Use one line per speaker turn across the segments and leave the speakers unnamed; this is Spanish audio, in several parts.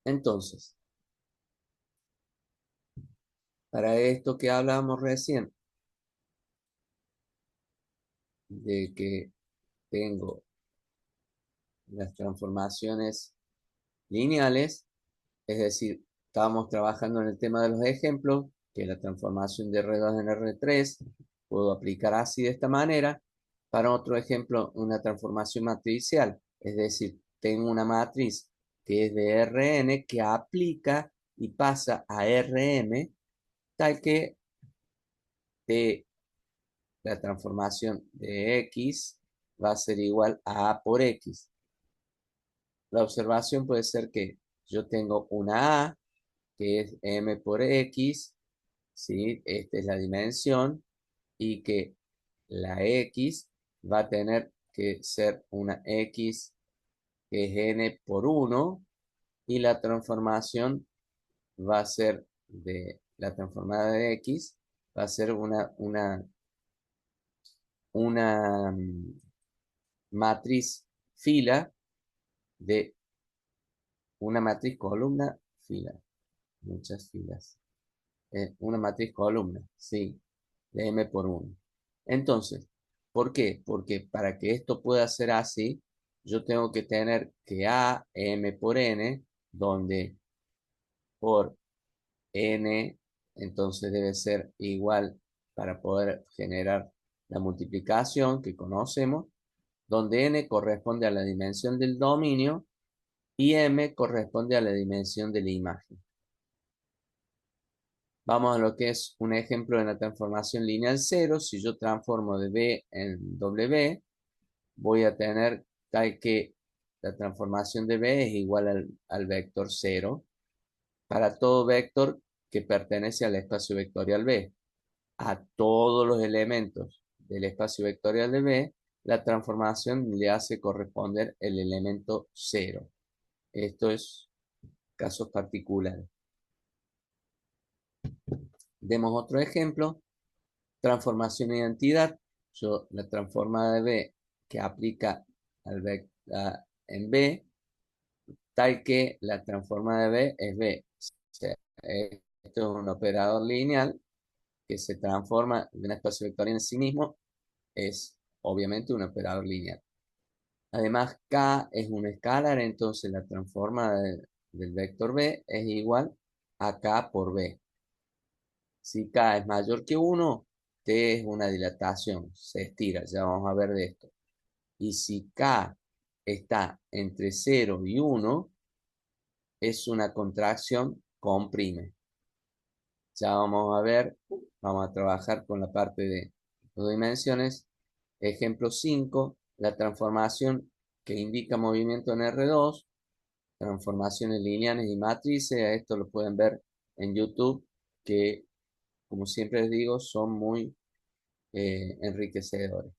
Entonces, para esto que hablábamos recién, de que tengo las transformaciones lineales, es decir, estábamos trabajando en el tema de los ejemplos, que la transformación de R2 en R3 puedo aplicar así de esta manera. Para otro ejemplo, una transformación matricial, es decir, tengo una matriz que es de Rn que aplica y pasa a Rm, tal que de la transformación de X va a ser igual a A por X. La observación puede ser que yo tengo una A, que es M por X, ¿sí? Esta es la dimensión, y que la X va a tener que ser una X que es N por 1, y la transformación va a ser de la transformada de X, va a ser una matriz fila de una matriz columna fila, muchas filas. Una matriz columna, sí, de M por 1. Entonces, ¿por qué? Porque para que esto pueda ser así, yo tengo que tener que A, M por N, donde por N, entonces debe ser igual para poder generar la multiplicación que conocemos, donde N corresponde a la dimensión del dominio y M corresponde a la dimensión de la imagen. Vamos a lo que es un ejemplo de la transformación lineal cero. Si yo transformo de B en W, voy a tener tal que la transformación de B es igual al vector cero para todo vector que pertenece al espacio vectorial B. A todos los elementos del espacio vectorial de B, la transformación le hace corresponder el elemento cero. Esto es casos particulares. Demos otro ejemplo. Transformación de identidad. Yo la transformada de B que aplica en B, tal que la transformada de B es B. O sea, esto es un operador lineal que se transforma de un espacio vectorial en sí mismo, es obviamente un operador lineal. Además, K es un escalar, entonces la transformada del vector B es igual a K por B. Si K es mayor que 1, T es una dilatación, se estira, ya vamos a ver de esto. Y si K está entre 0 y 1, es una contracción, comprime. Ya vamos a ver, vamos a trabajar con la parte de dos dimensiones. Ejemplo 5, la transformación que indica movimiento en R2, transformaciones lineales y matrices. Esto lo pueden ver en YouTube, que como siempre les digo, son muy enriquecedores.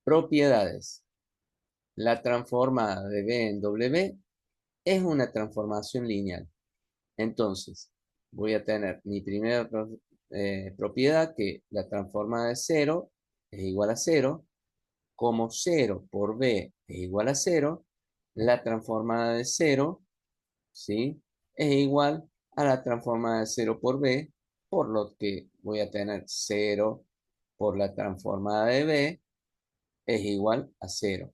Propiedades. La transformada de B en W es una transformación lineal. Entonces, voy a tener mi primera propiedad, que la transformada de 0 es igual a 0. Como 0 por B es igual a 0, la transformada de 0, ¿sí?, es igual a la transformada de 0 por B, por lo que voy a tener 0 por la transformada de B es igual a 0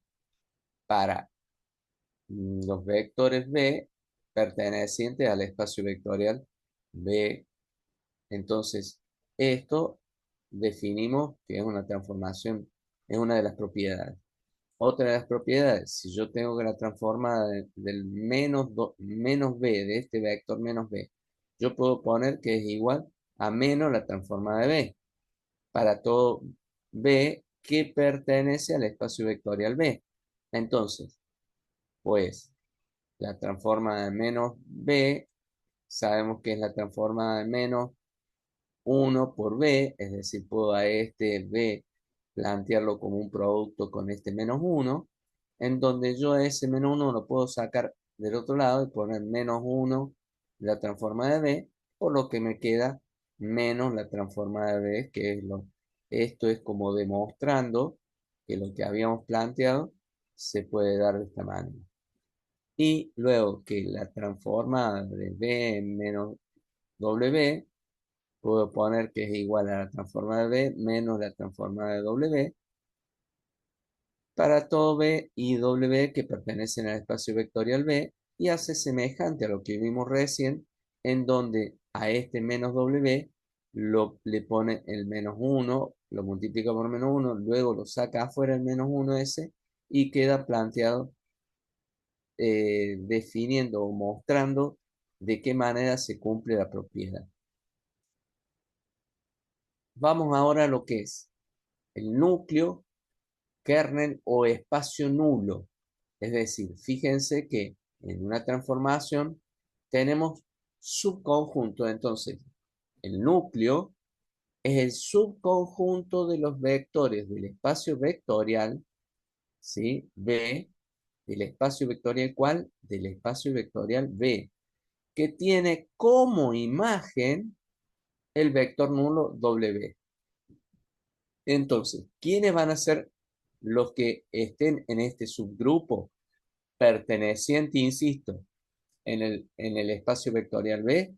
para los vectores B pertenecientes al espacio vectorial B. Entonces, esto definimos que es una transformación, es una de las propiedades. Otra de las propiedades, si yo tengo que la transformada del menos B, de este vector menos B, yo puedo poner que es igual a menos la transformada de B para todo B que pertenece al espacio vectorial B. Entonces, pues la transformada de menos B, sabemos que es la transformada de menos 1 por B, es decir, puedo a este B plantearlo como un producto con este menos 1, en donde yo a ese menos 1 lo puedo sacar del otro lado y poner menos 1 la transformada de B, por lo que me queda menos la transformada de B, esto es como demostrando que lo que habíamos planteado se puede dar de esta manera. Y luego que la transformada de B menos W, puedo poner que es igual a la transformada de B menos la transformada de W para todo B y W que pertenecen al espacio vectorial B y hace semejante a lo que vimos recién, en donde a este menos W le pone el menos 1, lo multiplica por menos 1, luego lo saca afuera el menos 1 ese y queda planteado definiendo o mostrando de qué manera se cumple la propiedad. Vamos ahora a lo que es el núcleo, kernel o espacio nulo. Es decir, fíjense que en una transformación tenemos subconjunto. Entonces, el núcleo es el subconjunto de los vectores del espacio vectorial, ¿sí? B, del espacio vectorial ¿cuál? Del espacio vectorial B, que tiene como imagen el vector nulo W. Entonces, ¿quiénes van a ser los que estén en este subgrupo perteneciente, insisto, en el espacio vectorial B?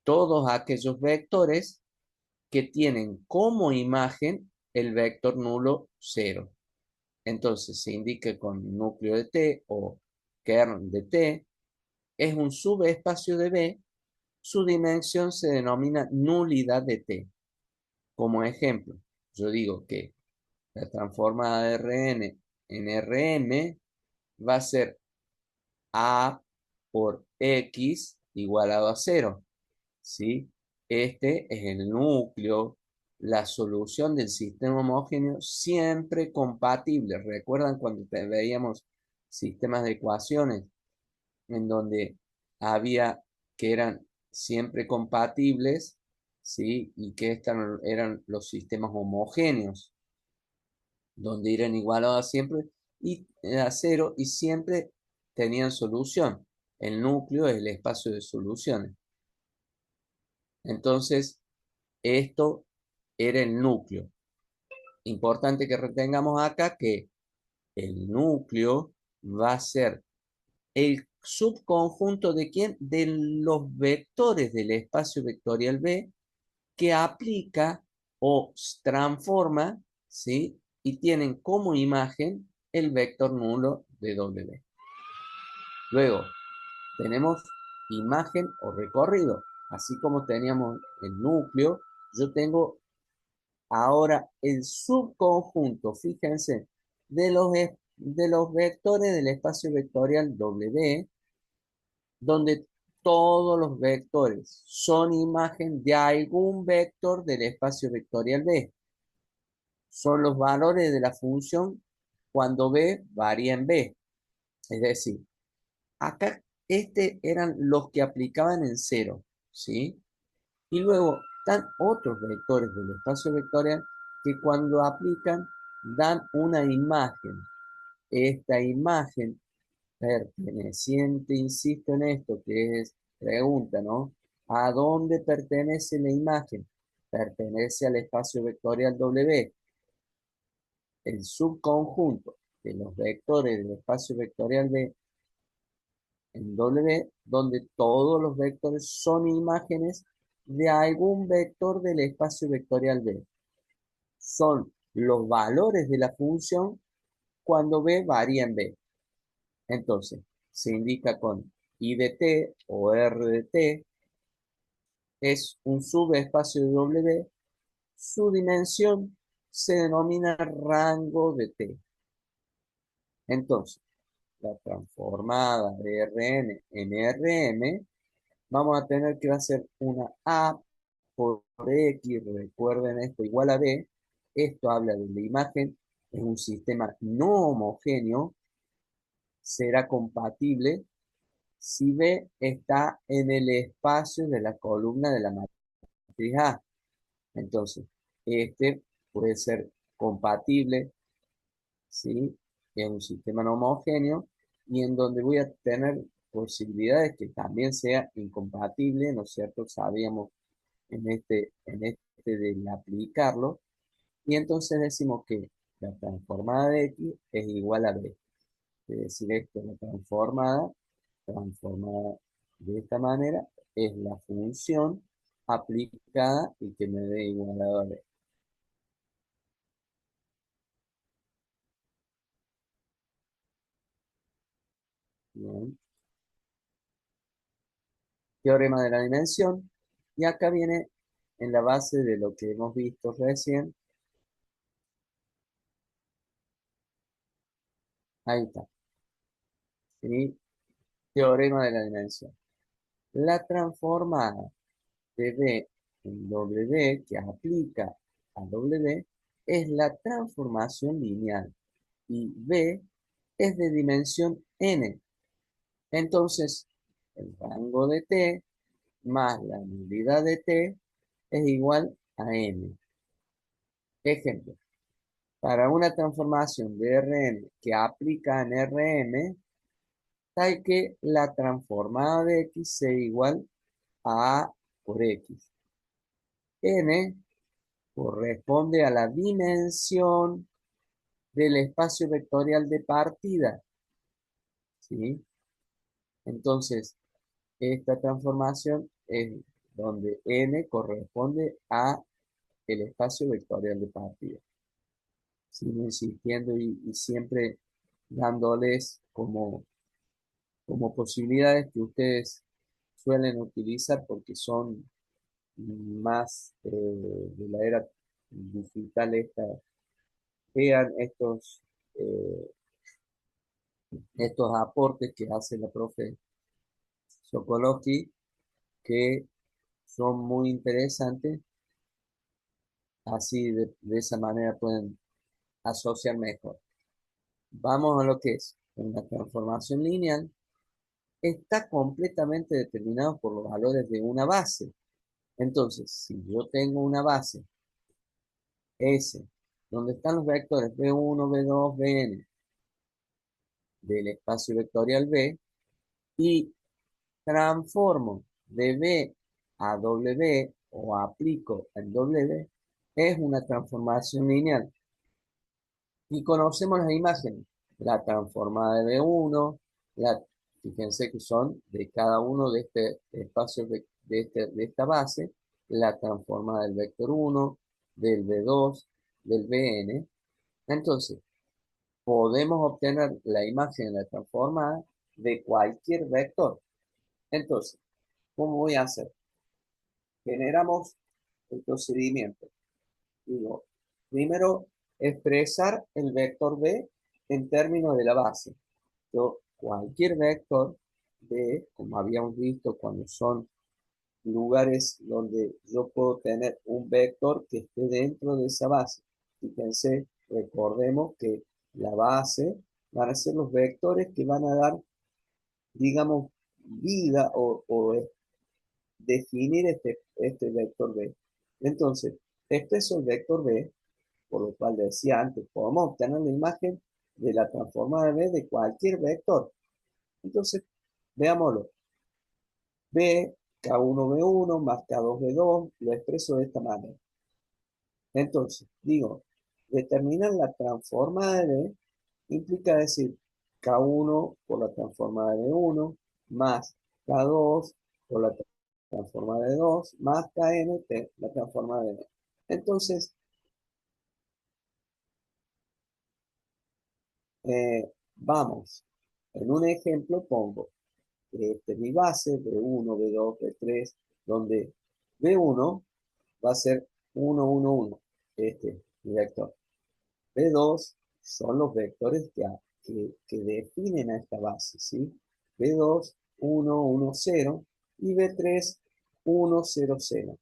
Todos aquellos vectores que tienen como imagen el vector nulo 0. Entonces, se indica con núcleo de T o kernel de T, es un subespacio de B, su dimensión se denomina nulidad de T. Como ejemplo, yo digo que la transformada de Rn en Rm va a ser A por X igualado a 0, ¿sí? Este es el núcleo, la solución del sistema homogéneo siempre compatible. ¿Recuerdan cuando veíamos sistemas de ecuaciones en donde había que eran siempre compatibles, ¿sí? Y que eran los sistemas homogéneos, donde eran igualados siempre y a 0 y siempre tenían solución. El núcleo es el espacio de soluciones. Entonces, esto era el núcleo. Importante que retengamos acá que el núcleo va a ser el subconjunto de quién? De los vectores del espacio vectorial B que aplica o transforma, ¿sí? Y tienen como imagen el vector nulo de W. Luego, tenemos imagen o recorrido. Así como teníamos el núcleo, yo tengo ahora el subconjunto, fíjense, de los vectores del espacio vectorial W, donde todos los vectores son imagen de algún vector del espacio vectorial B. Son los valores de la función cuando B varía en B. Es decir, acá eran los que aplicaban en cero, ¿sí? Y luego están otros vectores del espacio vectorial que cuando aplican dan una imagen. Esta imagen perteneciente, insisto en esto, que es pregunta, ¿no? ¿A dónde pertenece la imagen? Pertenece al espacio vectorial W. El subconjunto de los vectores del espacio vectorial B en W, donde todos los vectores son imágenes de algún vector del espacio vectorial B. Son los valores de la función cuando B varía en B. Entonces, se indica con I de T o R de T, es un subespacio de W, su dimensión se denomina rango de T. Entonces, la transformada de Rn en Rm, vamos a tener que va a ser una A por X, recuerden esto, igual a B. Esto habla de la imagen, es un sistema no homogéneo, será compatible si B está en el espacio de la columna de la matriz A. Entonces, este puede ser compatible, ¿sí? Es un sistema no homogéneo y en donde voy a tener posibilidades que también sea incompatible, ¿no es cierto? Sabíamos en este de aplicarlo, y entonces decimos que la transformada de X es igual a B. Es decir, esto es la transformada de esta manera, es la función aplicada y que me dé igual a B. Bien. Teorema de la dimensión. Y acá viene en la base de lo que hemos visto recién. Ahí está. ¿Sí? Teorema de la dimensión. La transformada de B en W que aplica a W es la transformación lineal y B es de dimensión n. Entonces, el rango de T más la nulidad de T es igual a n. Ejemplo, para una transformación de Rn que aplica en Rm, hay que la transformada de X sea igual a A por X. N corresponde a la dimensión del espacio vectorial de partida, ¿sí? Entonces, esta transformación es donde n corresponde a el espacio vectorial de partida. Sigo insistiendo y siempre dándoles como posibilidades que ustedes suelen utilizar porque son más de la era digital esta, vean estos aportes que hace la profe Sokolowski, que son muy interesantes, así de esa manera pueden asociar mejor. Vamos a lo que es una transformación lineal. Está completamente determinado por los valores de una base. Entonces, si yo tengo una base S, donde están los vectores B1, B2, Bn del espacio vectorial B, y transformo de B a W o aplico en W, es una transformación lineal. Y conocemos las imágenes, la transformada de B1, fíjense que son de cada uno de este espacio de esta base, la transformada del vector 1, del B2, del Bn. Entonces, podemos obtener la imagen de la transformada de cualquier vector. Entonces, ¿cómo voy a hacer? Generamos el procedimiento. Digo, primero, expresar el vector B en términos de la base. Yo, cualquier vector B, como habíamos visto cuando son lugares donde yo puedo tener un vector que esté dentro de esa base. Fíjense, recordemos que la base van a ser los vectores que van a dar, digamos, vida o definir este vector B. Entonces, este es el vector B, por lo cual decía antes, podemos obtener la imagen de la transformada de B de cualquier vector. Entonces, veámoslo. B, K1B1 más K2B2, lo expreso de esta manera. Entonces, digo, determinar la transformada de B implica decir K1 por la transformada de B1 más K2 por la transformada de 2 más Kn, la transformada de B. Entonces, vamos, en un ejemplo pongo mi base, B1, B2, B3, donde B1 va a ser 1, 1, 1, mi vector. B2 son los vectores que definen a esta base, ¿sí? B2, 1, 1, 0 y B3, 1, 0, 0.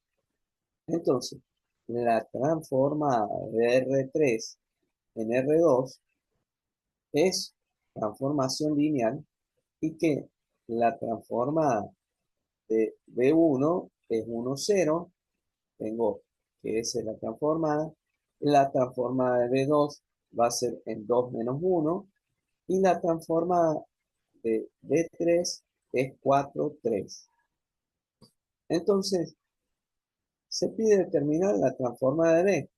Entonces, la transformada de R3 en R2 es transformación lineal y que la transformada de B1 es 1, 0, tengo que esa es la transformada de B2 va a ser en 2 menos 1, y la transformada de B3 es 4, 3. Entonces, se pide determinar la transformada de B,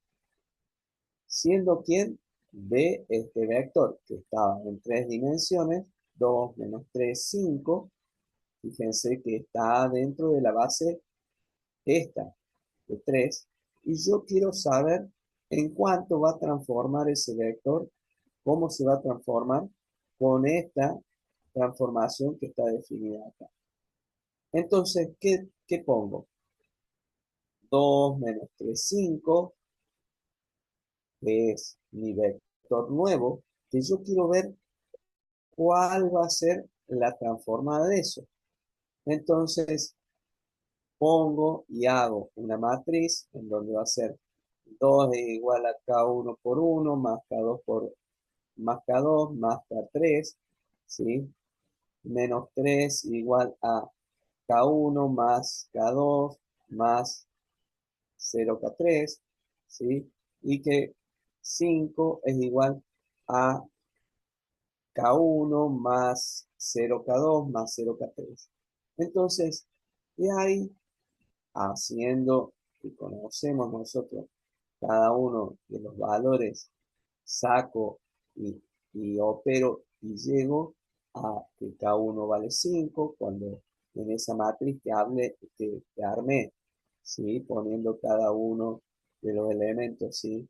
siendo ¿quién? de este vector que estaba en 3 dimensiones, 2 menos 3 5. Fíjense que está dentro de la base esta, de 3. Y yo quiero saber en cuánto va a transformar ese vector, cómo se va a transformar con esta transformación que está definida acá. Entonces, ¿qué pongo? 2 menos 3 5, que es mi vector nuevo, que yo quiero ver cuál va a ser la transformada de eso. Entonces, pongo y hago una matriz en donde va a ser 2 es igual a K1 por 1 más K2 por más K2 más K3, ¿sí? Menos 3 igual a K1 más K2 más 0K3, ¿sí? Y que 5 es igual a K1 más 0K2 más 0K3. Entonces, de ahí, haciendo que conocemos nosotros cada uno de los valores, saco y, y opero y llego a que K1 vale 5 cuando en esa matriz que armé, ¿sí? Poniendo cada uno de los elementos, ¿sí?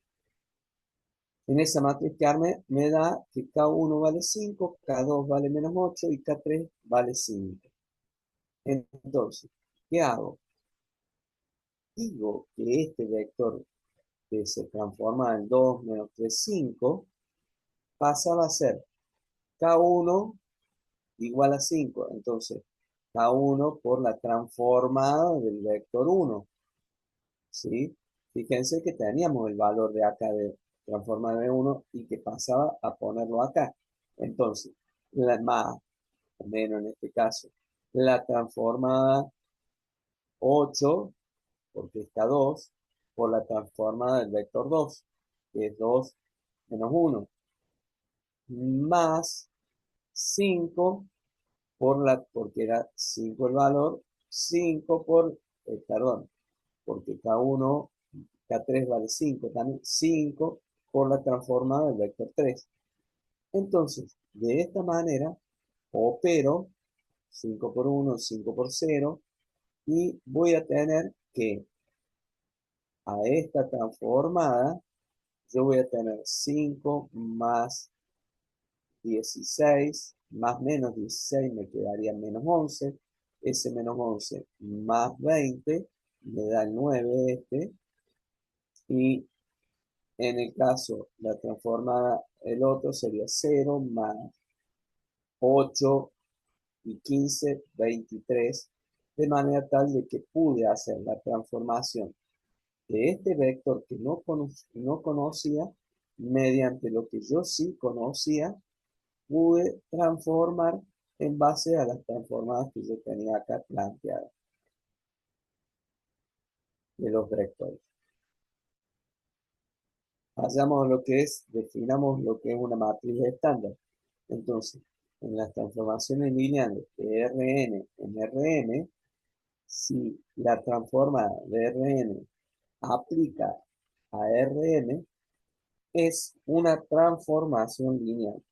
En esa matriz que armé me da que K1 vale 5, K2 vale menos 8 y K3 vale 5. Entonces, ¿qué hago? Digo que este vector que se transforma en 2 menos 3 5 pasaba a ser K1 igual a 5. Entonces, K1 por la transformada del vector 1. ¿Sí? Fíjense que teníamos el valor de acá de transformada de 1 y que pasaba a ponerlo acá. Entonces, más o menos en este caso, la transformada 8, porque está 2, por la transformada del vector 2, que es 2 menos 1, más 5 porque era 5 el valor, 5 perdón, porque K1, K3 vale 5, también 5 por la transformada del vector 3. Entonces, de esta manera, opero 5 por 1, 5 por 0, y voy a tener que a esta transformada, yo voy a tener 5 más 16, más menos 16 me quedaría menos 11, ese menos 11 más 20 me da el 9 este, y en el caso la transformada, el otro sería 0 más 8 y 15, 23, de manera tal de que pude hacer la transformación de este vector que no conocía, mediante lo que yo sí conocía, pude transformar en base a las transformadas que yo tenía acá planteadas de los vectores. Hagamos lo que es, definamos lo que es una matriz estándar. Entonces, en las transformaciones lineales de Rn en Rm, si la transforma de Rn aplica a Rm, es una transformación lineal.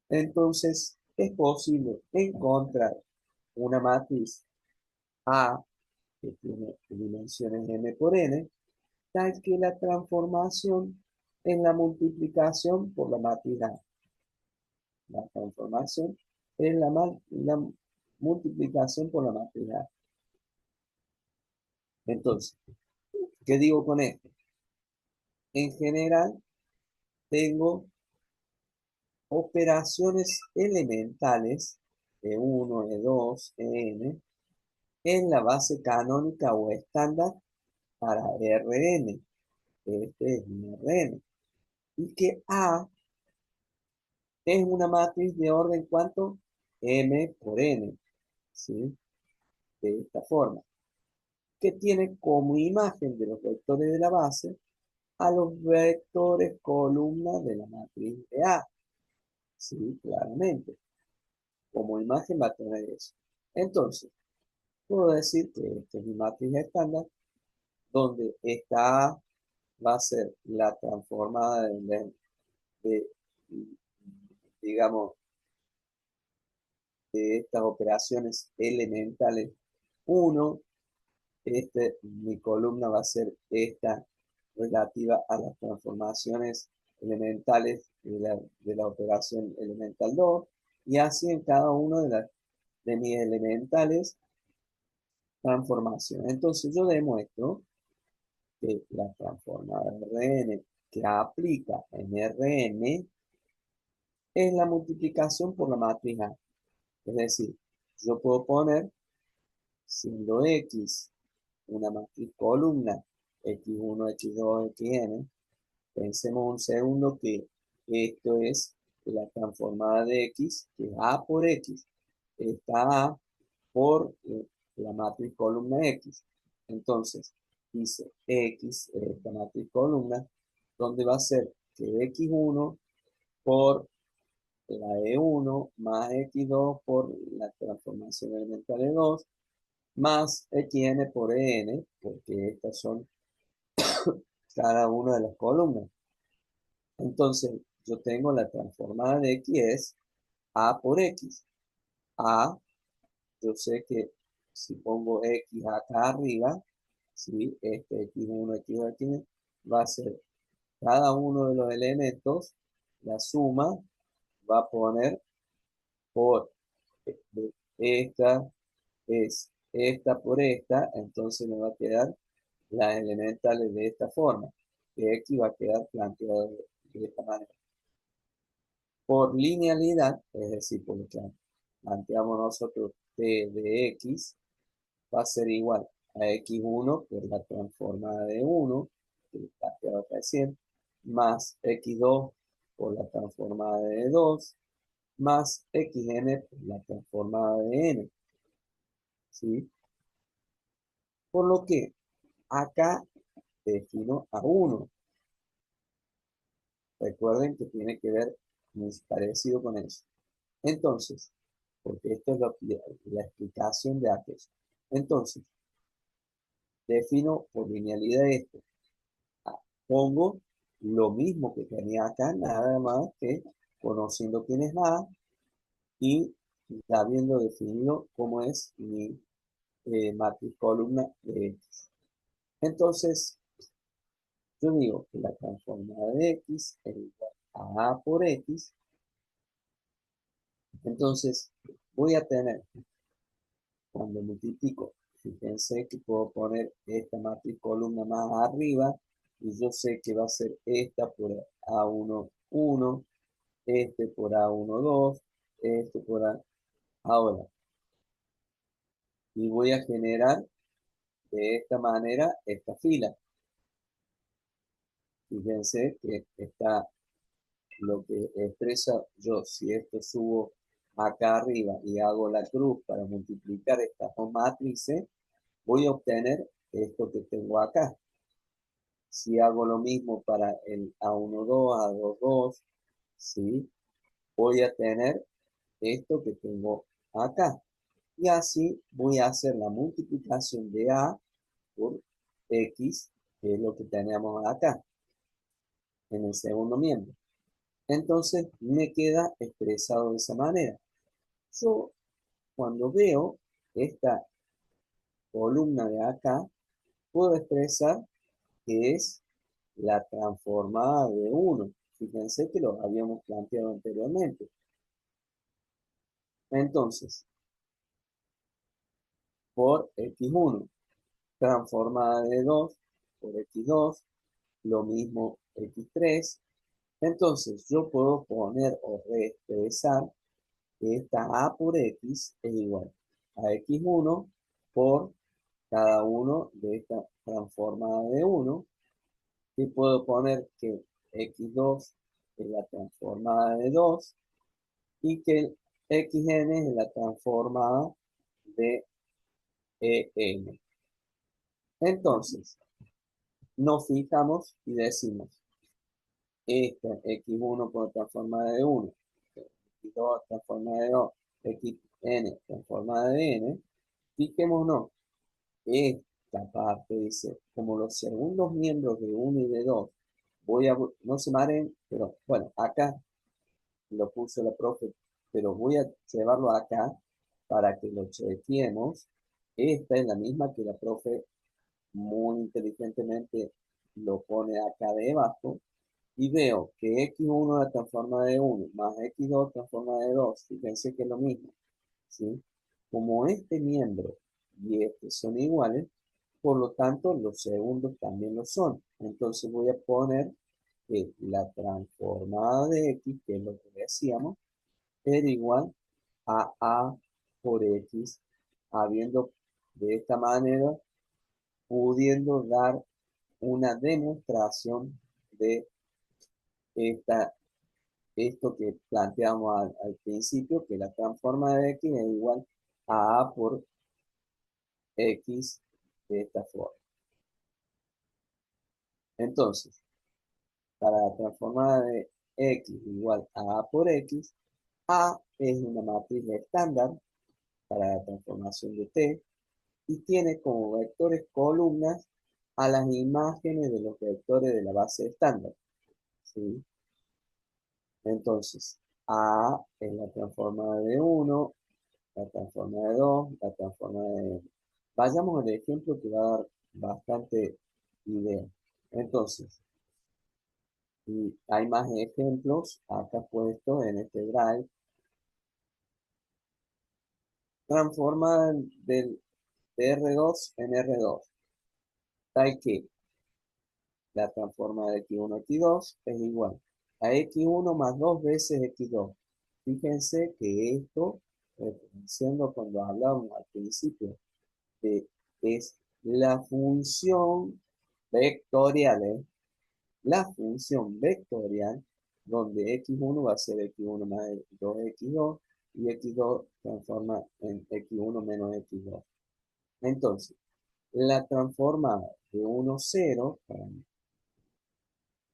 Entonces, es posible encontrar una matriz A que tiene dimensiones m por n, tal que la transformación en la multiplicación por la matriz A. La transformación es la multiplicación por la matriz A. Entonces, ¿qué digo con esto? En general, tengo operaciones elementales E1, E2, En en la base canónica o estándar para Rn. Este es mi Rn. Y que A es una matriz de orden ¿cuánto? M por N, ¿sí? De esta forma, que tiene como imagen de los vectores de la base a los vectores columnas de la matriz de A, ¿sí? Claramente, como imagen va a tener eso. Entonces, puedo decir que esta es mi matriz estándar, donde está A va a ser la transformada de, digamos, de estas operaciones elementales uno. Mi columna va a ser esta relativa a las transformaciones elementales de la operación elemental 2 y así en cada uno de mis elementales transformación. Entonces yo demuestro que la transformada Rn que aplica en Rn es la multiplicación por la matriz A. Es decir, yo puedo poner, siendo X una matriz columna, X1, X2, Xn, pensemos un segundo que esto es la transformada de X, que es A por X. Está A por la matriz columna X. Entonces, dice X, esta matriz columna, donde va a ser que X1 por la E1 más X2 por la transformación elemental de 2 más Xn por En, porque estas son cada una de las columnas. Entonces, yo tengo la transformada de X es A por X. A, yo sé que si pongo X acá arriba, ¿sí? Este X1, X2, X2, va a ser cada uno de los elementos, la suma va a poner por esta es esta por esta, entonces me va a quedar las elementales de esta forma, que X va a quedar planteado de esta manera. Por linealidad, es decir, por lo que planteamos nosotros t de x, va a ser igual a x1 por la transformada de 1, que planteado recién, más x2 por la transformada de 2, más xn por la transformada de n. ¿Sí? Por lo que acá defino a 1. Recuerden que tiene que ver muy parecido con eso. Entonces, porque esto es la explicación de aquello. Entonces, defino por linealidad esto. Pongo lo mismo que tenía acá, nada más que conociendo quién es A y habiendo definido cómo es mi matriz columna de X. Entonces, yo digo que la transformada de X es igual a A por X. Entonces, voy a tener, cuando multiplico, fíjense que puedo poner esta matriz columna más arriba y yo sé que va a ser esta por A1, 1, este por A1, 2, este por A. Ahora, y voy a generar de esta manera esta fila. Fíjense que está lo que expresa yo. Si esto subo acá arriba y hago la cruz para multiplicar estas dos matrices, voy a obtener esto que tengo acá. Si hago lo mismo para el A12, A22, ¿sí? Voy a tener esto que tengo acá. Y así voy a hacer la multiplicación de A por X, que es lo que tenemos acá, en el segundo miembro. Entonces me queda expresado de esa manera. Yo, cuando veo esta columna de acá, puedo expresar que es la transformada de 1. Fíjense que lo habíamos planteado anteriormente. Entonces, por x1, transformada de 2 por x2, lo mismo x3. Entonces, yo puedo poner o reexpresar que esta a por x es igual a x1 por cada uno de esta transformada de 1. Y puedo poner que x2 es la transformada de 2 y que el xn es la transformada de en. Entonces, nos fijamos y decimos, esta x1 por transformada de 1, x2 transformada de 2, xn transformada de n, fijémonos, esta parte dice, como los segundos miembros de uno y de 2 voy a, no se maren, pero bueno, acá lo puso la profe, pero voy a llevarlo acá para que lo chequeemos. Esta es la misma que la profe muy inteligentemente lo pone acá debajo y veo que x1 la transforma de 1 más x2 transforma de 2. Fíjense que es lo mismo, ¿sí? Como este miembro y este son iguales, por lo tanto los segundos también lo son. Entonces voy a poner que la transformada de x, que es lo que decíamos, era igual a por x, habiendo de esta manera, pudiendo dar una demostración de esta, esto que planteamos al principio, que la transforma de x es igual a por x de esta forma. Entonces, para la transformada de x igual a por x, A es una matriz estándar para la transformación de t y tiene como vectores columnas a las imágenes de los vectores de la base estándar, ¿sí? Entonces, A es la transformada de 1, la transformada de 2, la transformada de n. Vayamos al ejemplo que va a dar bastante idea. Entonces, y hay más ejemplos acá puestos en este drive. Transforma de R2 en R2. Tal que la transforma de x1 a x2 es igual a x1 más 2 veces x2. Fíjense que esto, siendo cuando hablábamos al principio, de, es la función vectorial, la función vectorial, donde x1 va a ser x1 más 2x2 y x2 transforma en x1 menos x2. Entonces, la transformada de 1 a 0, para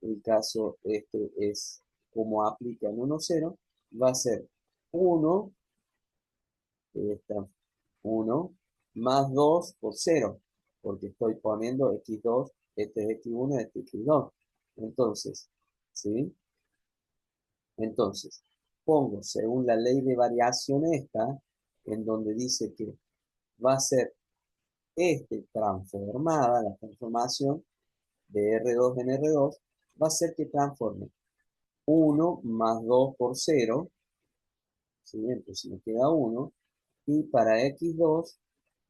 el caso este es como aplica en 1 a 0, va a ser 1, esta, 1 más 2 por 0, porque estoy poniendo x2, este es x1, este es x2. Entonces, ¿sí? Entonces, pongo según la ley de variación esta, en donde dice que va a ser transformada, la transformación de R2 en R2, va a ser que transforme 1 más 2 por 0, ¿sí? Entonces me queda 1, y para x2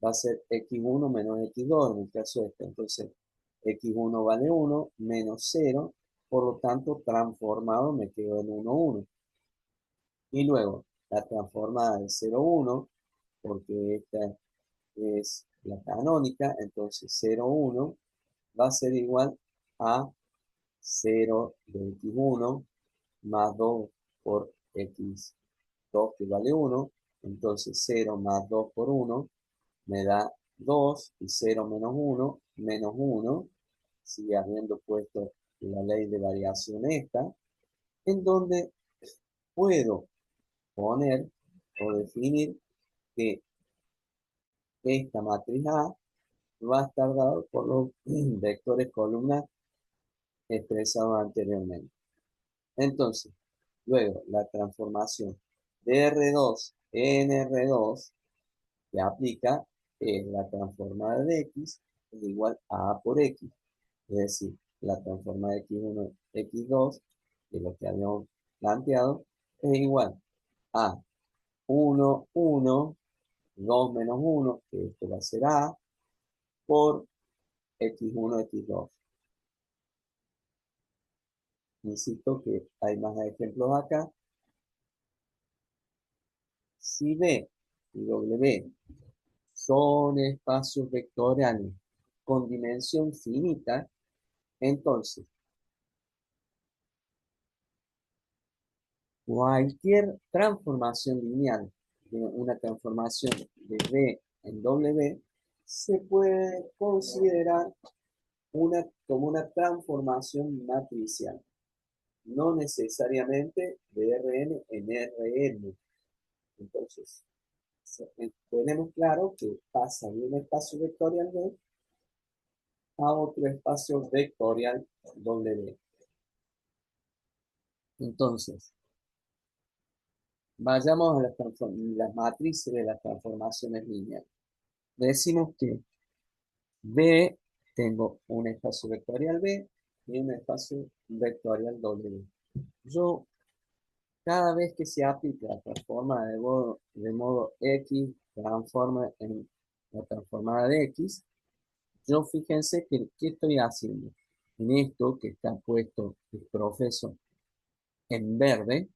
va a ser x1 menos x2 en el caso este. Entonces, x1 vale 1, menos 0, por lo tanto, transformado me quedo en 1, 1. Y luego, la transformada de 0, 1, porque esta es la canónica, entonces 0, 1 va a ser igual a 0 de x1 más 2 por x2 que vale 1, entonces 0 más 2 por 1 me da 2 y 0 menos 1, sigue habiendo puesto la ley de variación esta, en donde puedo poner o definir que esta matriz A va a estar dada por los vectores columnas expresados anteriormente. Entonces, luego la transformación de R2 en R2 que aplica es la transformada de X es igual a A por X. Es decir, la transformada de x1, x2, que es lo que habíamos planteado, es igual a 1, 1, 2 menos 1, que esto va a ser A, por x1, x2. Insisto que hay más ejemplos acá. Si B y W son espacios vectoriales con dimensión finita, entonces cualquier transformación lineal de una transformación de B en W se puede considerar como una transformación matricial, no necesariamente de Rn en Rn. Entonces, tenemos claro que pasa de un espacio vectorial B a otro espacio vectorial W. Entonces, vayamos a las matrices de las transformaciones lineales. Decimos que B, tengo un espacio vectorial B y un espacio vectorial W. Yo, cada vez que se aplica la transforma de modo X, transforma en la transformada de X, yo fíjense que, ¿qué estoy haciendo? En esto que está puesto el profesor en verde,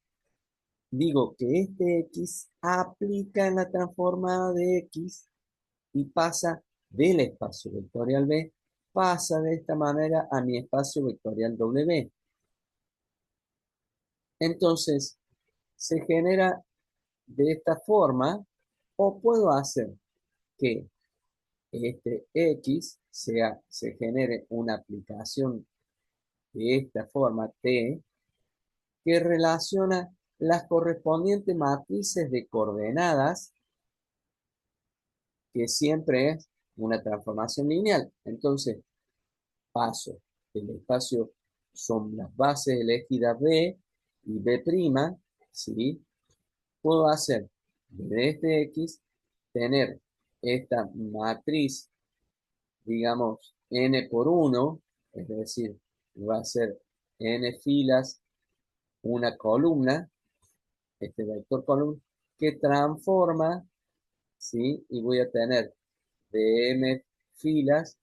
digo que este X aplica en la transformada de X y pasa del espacio vectorial B, pasa de esta manera a mi espacio vectorial W. Entonces, se genera de esta forma, o puedo hacer que este X se genere una aplicación de esta forma T, que relaciona las correspondientes matrices de coordenadas, que siempre es una transformación lineal. Entonces, paso del espacio, son las bases elegidas B y B', ¿sí? Puedo hacer desde este X, tener esta matriz, digamos, n por 1, es decir, va a ser n filas, una columna, este vector columna, que transforma, ¿sí? Y voy a tener de m filas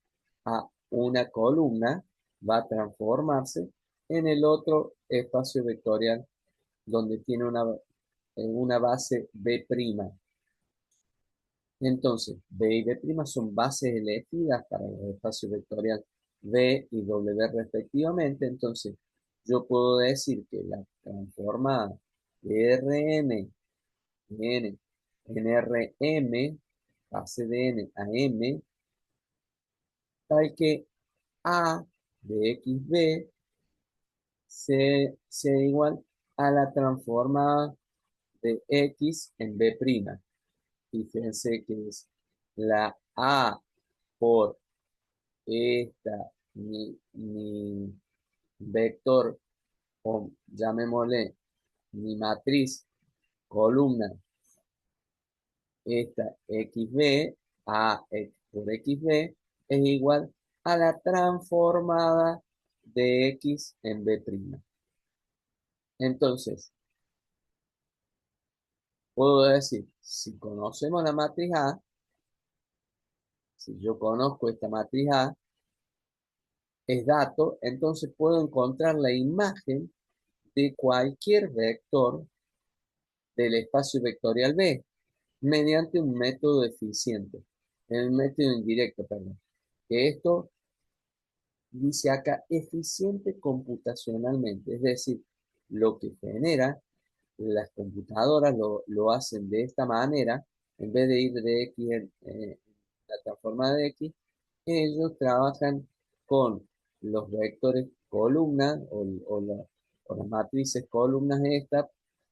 a una columna, va a transformarse en el otro espacio vectorial donde tiene una base B'. Entonces, B y B' son bases elegidas para el espacio vectorial B y W respectivamente. Entonces, yo puedo decir que la transformada de Rm n en Rm, base de n a m, tal que A de XB sea igual a la transformada de X en B'. Fíjense que es la A por esta, mi vector, o llamémosle mi matriz, columna, esta XB, por XB, es igual a la transformada de X en B'. Entonces, puedo decir, si conocemos la matriz A, si yo conozco esta matriz A, es dato, entonces puedo encontrar la imagen de cualquier vector del espacio vectorial B mediante un método eficiente, el método indirecto, perdón. Que esto dice acá eficiente computacionalmente, es decir, lo que genera las computadoras lo hacen de esta manera, en vez de ir de X en la transformada de X, ellos trabajan con los vectores columnas o las matrices columnas estas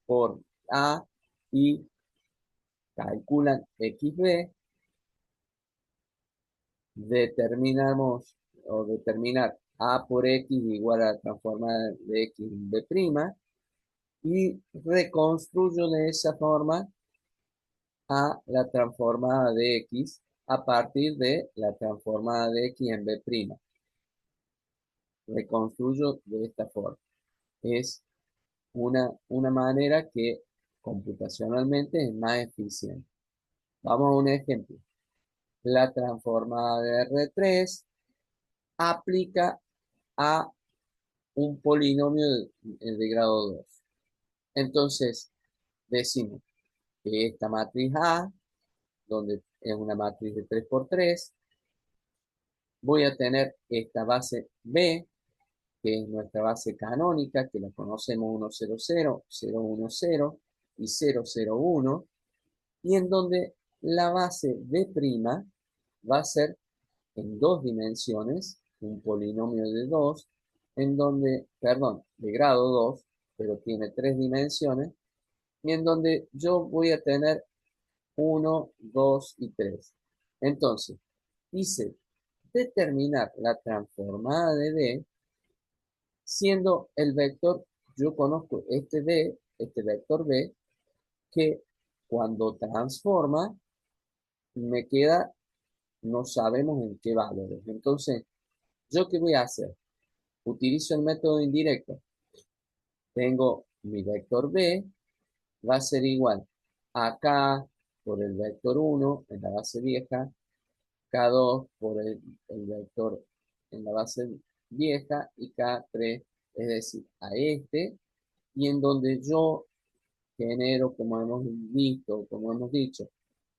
por A y calculan XB, determinamos o determinar A por X igual a la transformada de X en B', y reconstruyo de esa forma a la transformada de X a partir de la transformada de X en B'. Reconstruyo de esta forma. Es una manera que computacionalmente es más eficiente. Vamos a un ejemplo. La transformada de R3 aplica a un polinomio de grado 2. Entonces, decimos que esta matriz A, donde es una matriz de 3 por 3, voy a tener esta base B, que es nuestra base canónica, que la conocemos 1, 0, 0, 0, 1, 0 y 0, 0, 1, y en donde la base B' va a ser en dos dimensiones, un polinomio de 2, en donde, perdón, de grado 2, pero tiene tres dimensiones, y en donde yo voy a tener 1, 2 y 3. Entonces, hice determinar la transformada de B siendo el vector, yo conozco este B, este vector B, que cuando transforma me queda, no sabemos en qué valores. Entonces, ¿yo qué voy a hacer? Utilizo el método indirecto. Tengo mi vector B, va a ser igual a K por el vector 1 en la base vieja, K2 por el vector en la base vieja y K3, es decir, a este, y en donde yo genero, como hemos visto, como hemos dicho,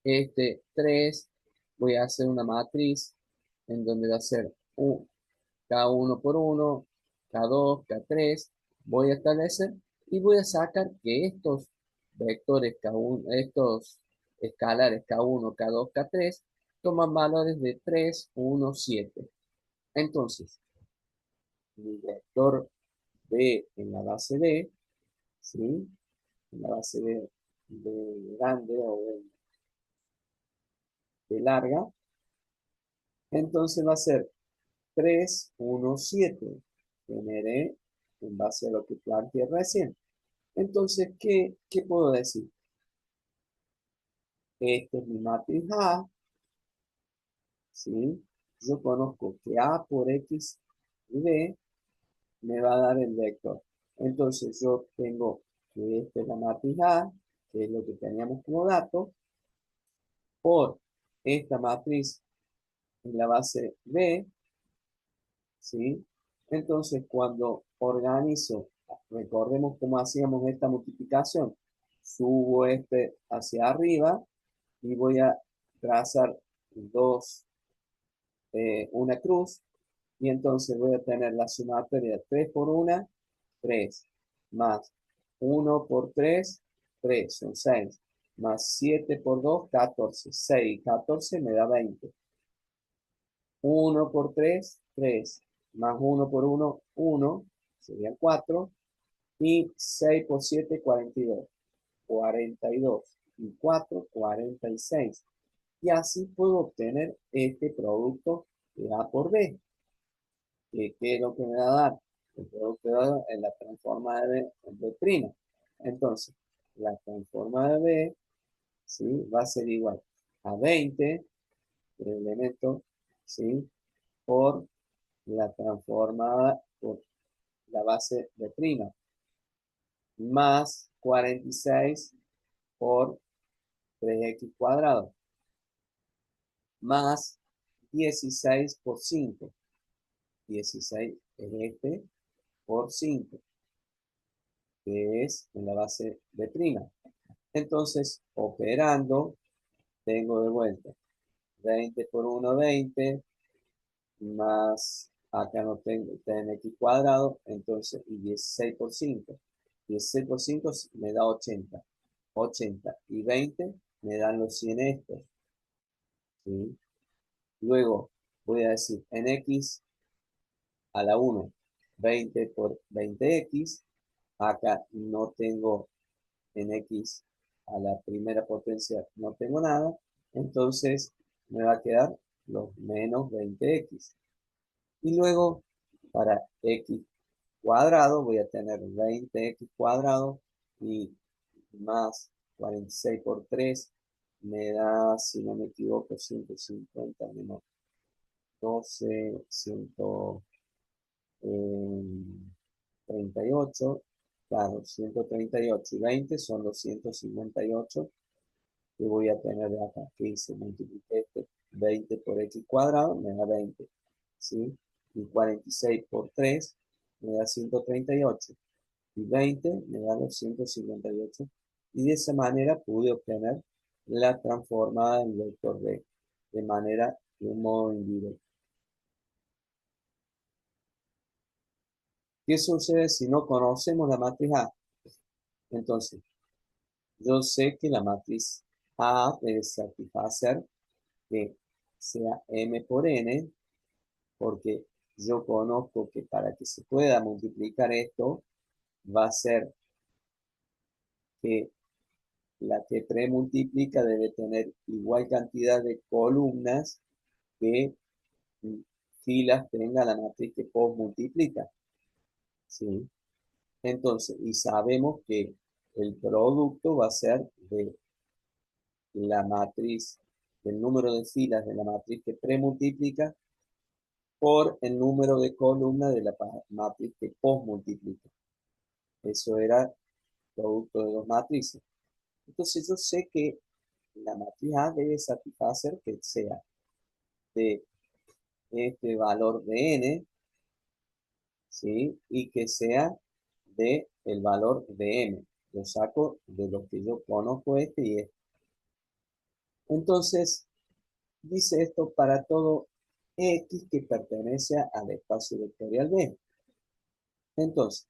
este 3, voy a hacer una matriz en donde va a ser K1 por 1, K2, K3, voy a establecer y voy a sacar que estos vectores K1, estos escalares K1, K2, K3, toman valores de 3, 1, 7. Entonces, mi vector B en la base B, ¿sí? En la base de grande o de larga, entonces va a ser 3, 1, 7. Generé en base a lo que planteé recién. Entonces, ¿qué puedo decir? Esta es mi matriz A, ¿sí? Yo conozco que A por X y B me va a dar el vector. Entonces, yo tengo que esta es la matriz A, que es lo que teníamos como dato, por esta matriz en la base B, ¿sí? Entonces, cuando organizo, recordemos cómo hacíamos esta multiplicación, subo este hacia arriba y voy a trazar una cruz, y entonces voy a tener la sumatoria 3 por 1, 3, más 1 por 3, 3, son 6, más 7 por 2, 14, 6, 14 me da 20. 1 por 3, 3, más 1 por 1, 1, serían 4, y 6 por 7, 42, 42, y 4, 46. Y así puedo obtener este producto de A por B. ¿Qué es lo que me va a dar? El producto de A en la transforma de B'. Entonces, la transforma de B, ¿sí? Va a ser igual a 20, el elemento, ¿sí? Por la transformada por la base de prima, más 46 por 3x cuadrado, más 16 por 5. 16 es este por 5, que es en la base de prima. Entonces, operando, tengo de vuelta 20 por 1, 20, más acá no tengo, está en x cuadrado, entonces, y 16 por 5. 16 por 5 me da 80. 80 y 20 me dan los 100 estos, ¿sí? Luego voy a decir en x a la 1, 20 por 20x. Acá no tengo en x a la primera potencia, no tengo nada. Entonces me va a quedar los menos 20x. Y luego para x cuadrado voy a tener 20x cuadrado y más 46 por 3 me da, si no me equivoco, 150 menos 12, 138. Claro, 138 y 20 son los 158 que voy a tener de acá. Que hice, multipliqué este 20 por x cuadrado, me da 20, ¿sí? Y 46 por 3 me da 138. Y 20 me da los 158. Y de esa manera pude obtener la transformada en vector B de manera de un modo indirecto. ¿Qué sucede si no conocemos la matriz A? Entonces, yo sé que la matriz A debe satisfacer que sea M por N, porque yo conozco que para que se pueda multiplicar esto, va a ser que la que premultiplica debe tener igual cantidad de columnas que filas tenga la matriz que post multiplica, ¿sí? Entonces, y sabemos que el producto va a ser de la matriz, del número de filas de la matriz que premultiplica por el número de columnas de la matriz que postmultiplica. Eso era producto de dos matrices. Entonces yo sé que la matriz A debe satisfacer que sea de este valor de n, ¿sí? Y que sea de el valor de m. Lo saco de lo que yo conozco este y este. Entonces, dice esto para todo X que pertenece al espacio vectorial B. Entonces,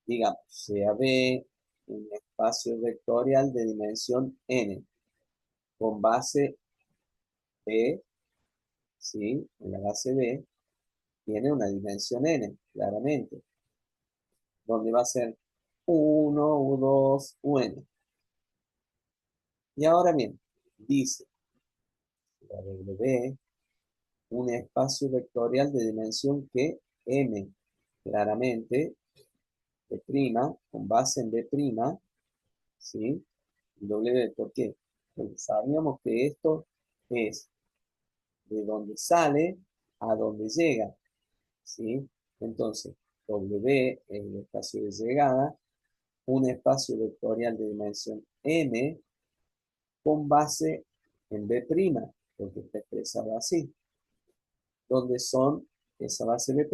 digamos, sea B un espacio vectorial de dimensión n con base B, ¿sí? En la base B tiene una dimensión n, claramente, donde va a ser 1, U2, UN. Y ahora bien, dice, la W, un espacio vectorial de dimensión que m, claramente, B', con base en B', ¿sí? W, ¿por qué? Porque sabíamos que esto es de donde sale a donde llega, ¿sí? Entonces, W es el espacio de llegada, un espacio vectorial de dimensión m con base en B', porque está expresado así, donde son esa base B',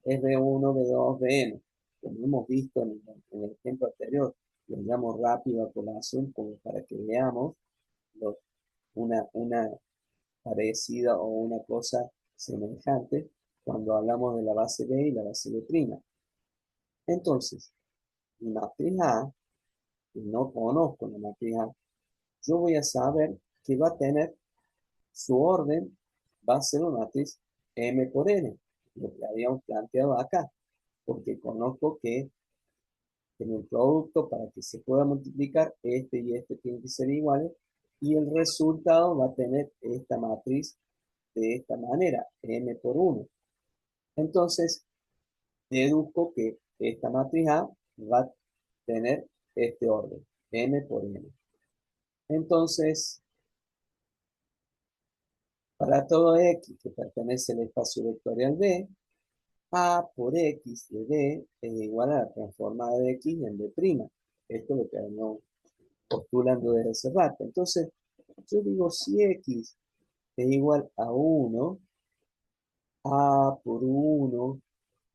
es B1, B2, Bn. Como hemos visto en el ejemplo anterior, lo llamo rápido a colación como para que veamos una parecida o una cosa semejante cuando hablamos de la base B y la base B'. Entonces, mi matriz A, que no conozco la matriz A, yo voy a saber que va a tener su orden, va a ser una matriz M por N, lo que habíamos planteado acá, porque conozco que en el producto, para que se pueda multiplicar, este y este tienen que ser iguales, y el resultado va a tener esta matriz de esta manera, M por 1. Entonces, deduzco que esta matriz A va a tener este orden, M por N. Entonces, para todo X que pertenece al espacio vectorial B, A por X de B es igual a la transformada de X en B'. Esto es lo que venimos postulando desde hace rato. Entonces, yo digo si X es igual a 1, A por 1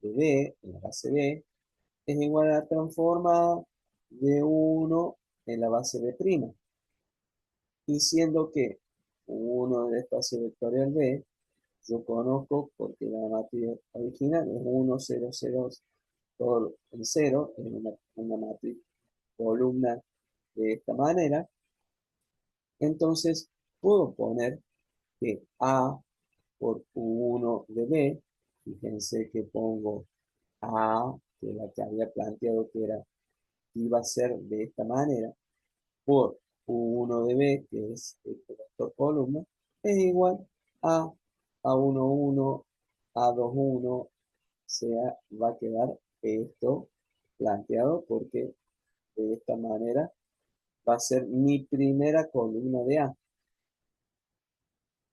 de B, en la base B, es igual a la transformada de 1 en la base B'. Diciendo que 1 del espacio vectorial B, yo conozco porque la matriz original es 1, 0, 0, todo en 0, es una matriz columna de esta manera. Entonces, puedo poner que A por U1 de B, fíjense que pongo A, que es la que había planteado que iba a ser de esta manera, por U1 de B, que es este vector columna, es igual a A11, A21, o sea, va a quedar esto planteado porque de esta manera va a ser mi primera columna de A.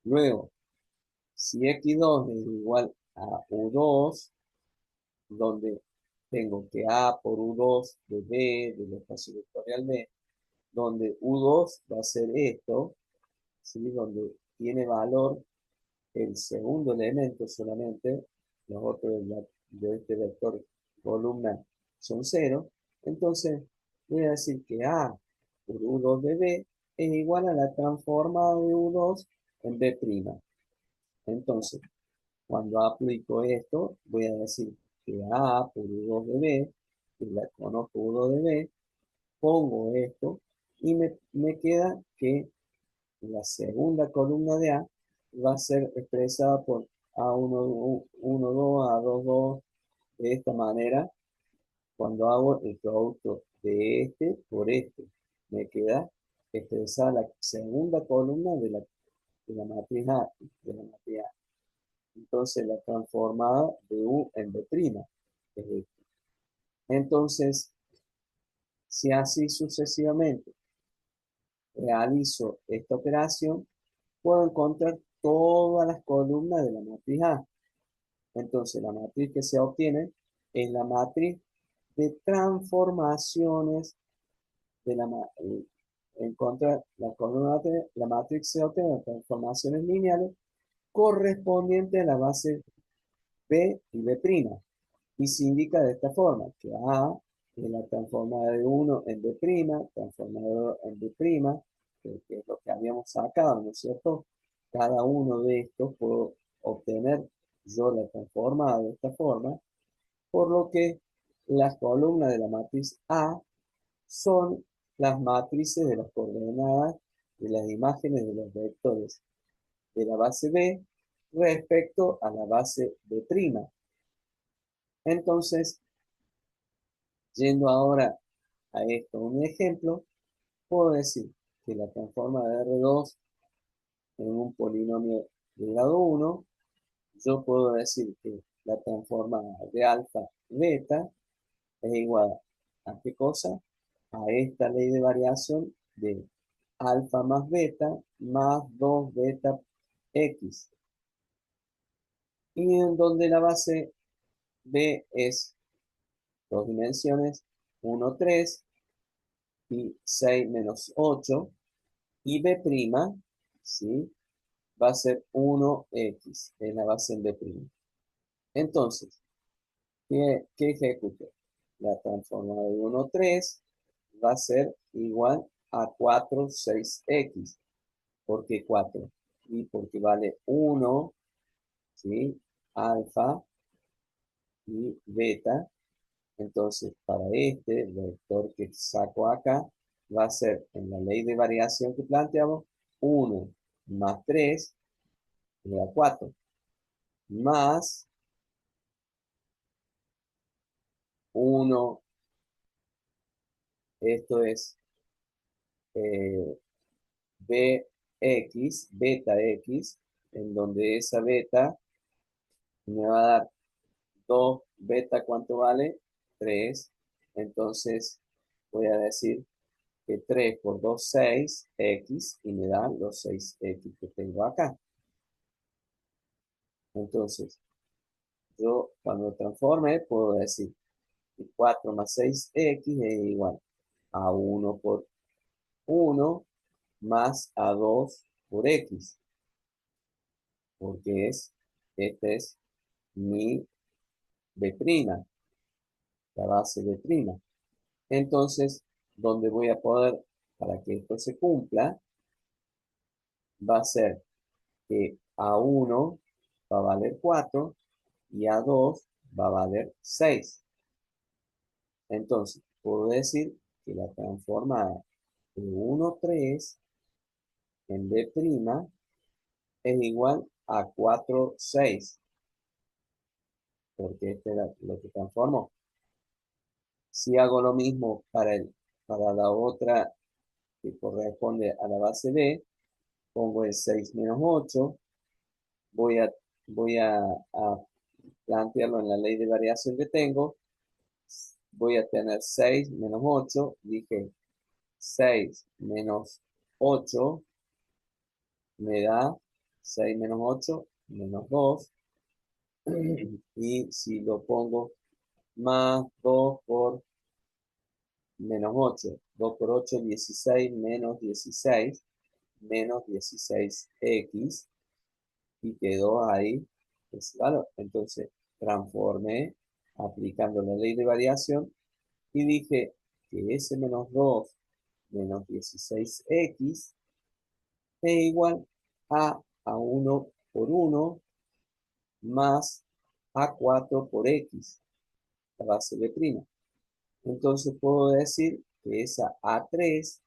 Luego, si X2 es igual a U2, donde tengo que A por U2 de B, del espacio vectorial B, donde U2 va a ser esto, ¿sí? Donde tiene valor el segundo elemento solamente, los otros de este vector columna son cero, entonces voy a decir que A por U2 de B es igual a la transformada de U2 en B'. Entonces, cuando aplico esto, voy a decir que A por U2 de B, que la conozco U2 de B, pongo esto y me queda que la segunda columna de A va a ser expresada por A1, 1, 2, A2, 2, de esta manera, cuando hago el producto de este por este. Me queda expresada la segunda columna de la matriz A, de la matriz A. Entonces la transformada de U en B'. Es esto. Entonces, si así sucesivamente realizo esta operación, puedo encontrar todas las columnas de la matriz A. Entonces, la matriz que se obtiene es la matriz de transformaciones de en contra la columna de la matriz se obtiene de transformaciones lineales correspondiente a la base B y B'. Y se indica de esta forma, que A es la transformada de 1 en B', transformada de 2 en B', que es lo que habíamos sacado, ¿no es cierto? Cada uno de estos puedo obtener yo la transformada de esta forma, por lo que las columnas de la matriz A son las matrices de las coordenadas de las imágenes de los vectores de la base B respecto a la base B'. Entonces, yendo ahora a esto, un ejemplo, puedo decir que la transforma de R2 en un polinomio de grado 1, yo puedo decir que la transforma de alfa beta es igual a ¿qué cosa? A esta ley de variación de alfa más beta más 2 beta x. Y en donde la base B es dos dimensiones, 1, 3 y 6 menos 8. Y B', ¿sí? Va a ser 1x, es la base en B'. Entonces, ¿qué ejecuto? La transformada de 1, 3 va a ser igual a 4, 6x. ¿Por qué 4? Y porque vale 1, ¿sí? Alfa y beta. Entonces, para este vector que saco acá, va a ser en la ley de variación que planteamos, 1 más 3 me da 4, más 1, esto es eh, bx, beta x, en donde esa beta me va a dar 2 beta, ¿cuánto vale? 3. Entonces, voy a decir que 3 por 2, 6x, y me da los 6x que tengo acá. Entonces, yo cuando transforme puedo decir que 4 más 6x es igual a 1 por 1 más a 2 por x, porque este es mi B', la base B'. Entonces, donde voy a poder, para que esto se cumpla, va a ser que A1 va a valer 4 y A2 va a valer 6. Entonces, puedo decir que la transformada de 1, 3 en B' es igual a 4, 6, porque este era lo que transformó. Si hago lo mismo para la otra que corresponde a la base B, pongo el 6 menos 8, voy a, voy a plantearlo en la ley de variación que tengo, voy a tener 6 menos 8, dije 6 menos 8 me da 6 menos 8 menos 2, y si lo pongo más 2 por menos 8, 2 por 8, 16 menos 16, menos 16x, y quedó ahí ese valor. Entonces, transformé aplicando la ley de variación y dije que ese menos 2 menos 16x es igual a 1 por 1 más a4 por x, la base de'. Entonces puedo decir que esa a3 es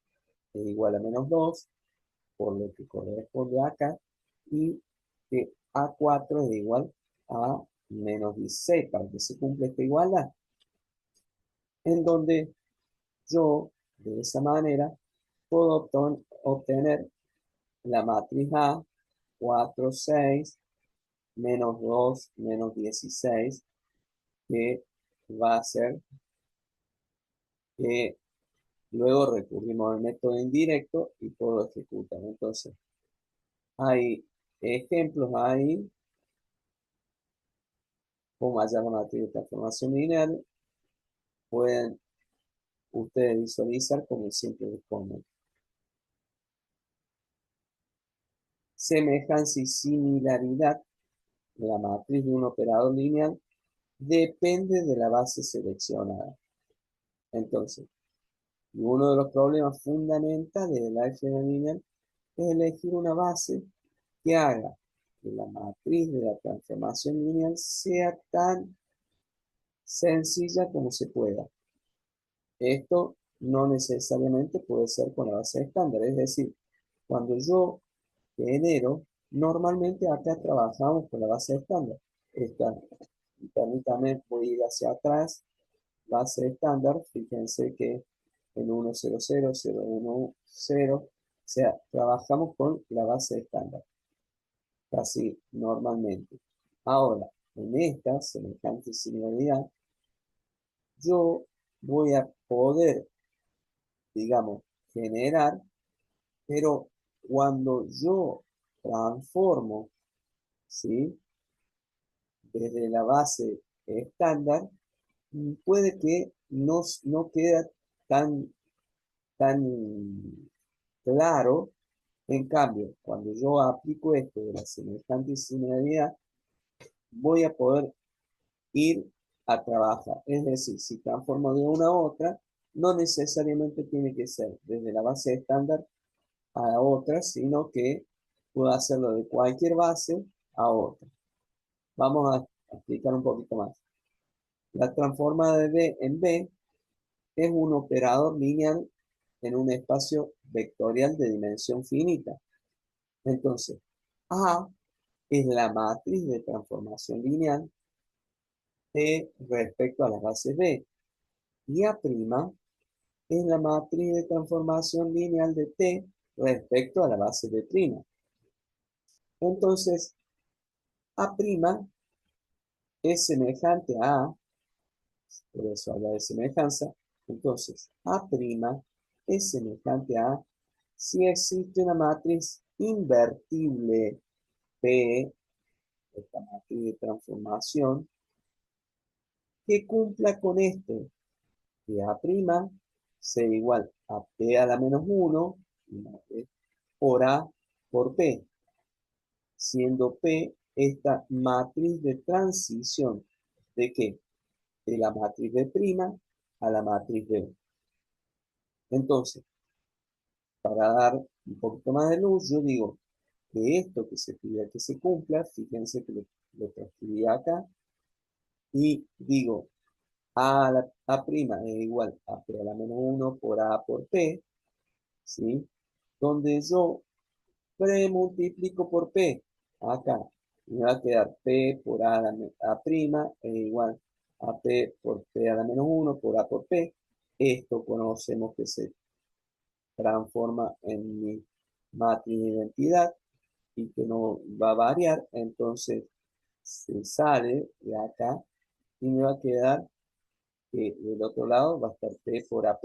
igual a menos 2, por lo que corresponde acá, y que a4 es igual a menos 16, para que se cumpla esta igualdad, en donde yo, de esa manera, puedo obtener la matriz A, 4, 6, menos 2 menos 16, que va a ser que luego recurrimos al método indirecto y todo ejecuta. Entonces, hay ejemplos ahí, como hallar la matriz de transformación lineal, pueden ustedes visualizar como siempre responden. Semejanza y similaridad de la matriz de un operador lineal depende de la base seleccionada. Entonces, uno de los problemas fundamentales del álgebra lineal es elegir una base que haga que la matriz de la transformación lineal sea tan sencilla como se pueda. Esto no necesariamente puede ser con la base estándar, es decir, cuando yo genero, normalmente acá trabajamos con la base estándar. Esta, permítame, voy a ir hacia atrás, base estándar, fíjense que el 100, 010, o sea, trabajamos con la base estándar, casi normalmente. Ahora, en esta semejante similaridad, yo voy a poder, digamos, generar, pero cuando yo transformo, ¿sí? Desde la base estándar, puede que no quede tan claro. En cambio, cuando yo aplico esto de la semejante similaridad, voy a poder ir a trabajar. Es decir, si transformo de una a otra, no necesariamente tiene que ser desde la base estándar a otra, sino que puedo hacerlo de cualquier base a otra. Vamos a explicar un poquito más. La transforma de B en B es un operador lineal en un espacio vectorial de dimensión finita. Entonces, A es la matriz de transformación lineal respecto a las bases B. Y A' es la matriz de transformación lineal de T respecto a la base B'. Entonces, A' es semejante a A, por eso habla de semejanza. Entonces, A' es semejante a si existe una matriz invertible P, esta matriz de transformación, que cumpla con esto, que A' sea igual a P a la menos 1 por A por P, siendo P esta matriz de transición de qué? De la matriz B' a la matriz B. Entonces, para dar un poquito más de luz, yo digo que esto que se pide que se cumpla, fíjense que lo transcribí acá, y digo A' es igual a P a la menos 1 por A por P, ¿sí? Donde yo premultiplico por P, acá, me va a quedar P por A' es igual a P por P a la menos 1 por A por P. Esto conocemos que se transforma en mi matriz de identidad y que no va a variar, entonces se sale de acá y me va a quedar que del otro lado va a estar P por A',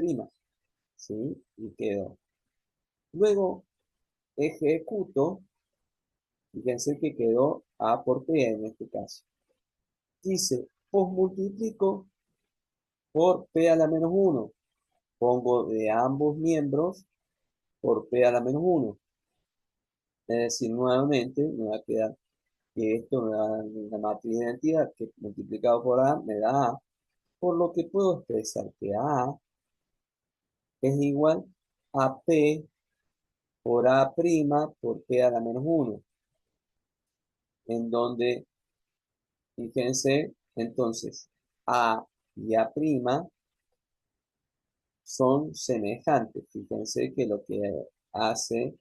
¿sí? Y quedó. Luego ejecuto, fíjense que quedó A por P en este caso. Dice, pues multiplico por P a la menos 1. Pongo de ambos miembros por P a la menos 1. Es decir, nuevamente me va a quedar que esto me da una matriz de identidad que multiplicado por A me da A, por lo que puedo expresar que A es igual a P por A' por P a la menos 1, en donde, fíjense, entonces, A y A' son semejantes. Fíjense que lo que hace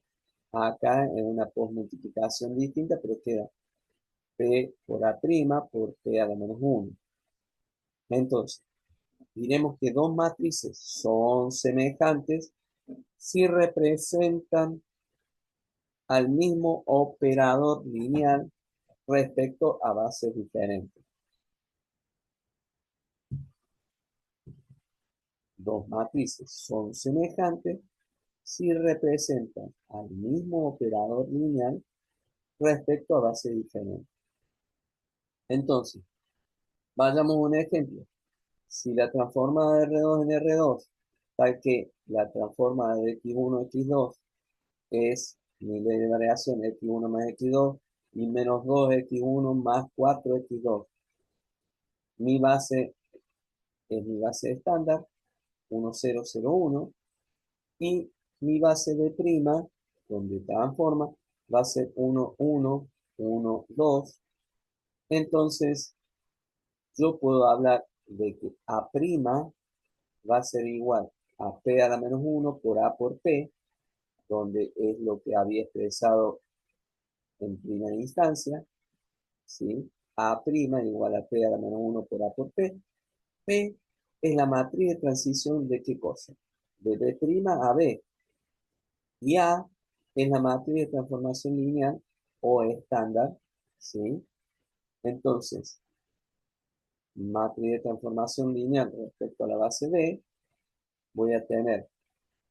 acá es una posmultiplicación distinta, pero queda P por A' por P a la menos 1. Entonces, diremos que dos matrices son semejantes si representan al mismo operador lineal respecto a bases diferentes. Dos matrices son semejantes si representan al mismo operador lineal respecto a bases diferentes. Entonces, vayamos a un ejemplo. Si la transformada de R2 en R2, tal que la transformada de X1 X2 es mi ley de variación X1 más X2 y menos 2X1 más 4X2. Mi base es mi base estándar, 1, 0, 0, 1, y mi base de prima, donde transforma, va a ser 1, 1, 1, 2. Entonces, yo puedo hablar de que A' va a ser igual a P a la menos 1 por A por P, donde es lo que había expresado en primera instancia, ¿sí? A' igual a P a la menos 1 por A por P. P es la matriz de transición de qué cosa? De B' a B. Y A es la matriz de transformación lineal o estándar, ¿sí? Entonces, matriz de transformación lineal respecto a la base B, voy a tener,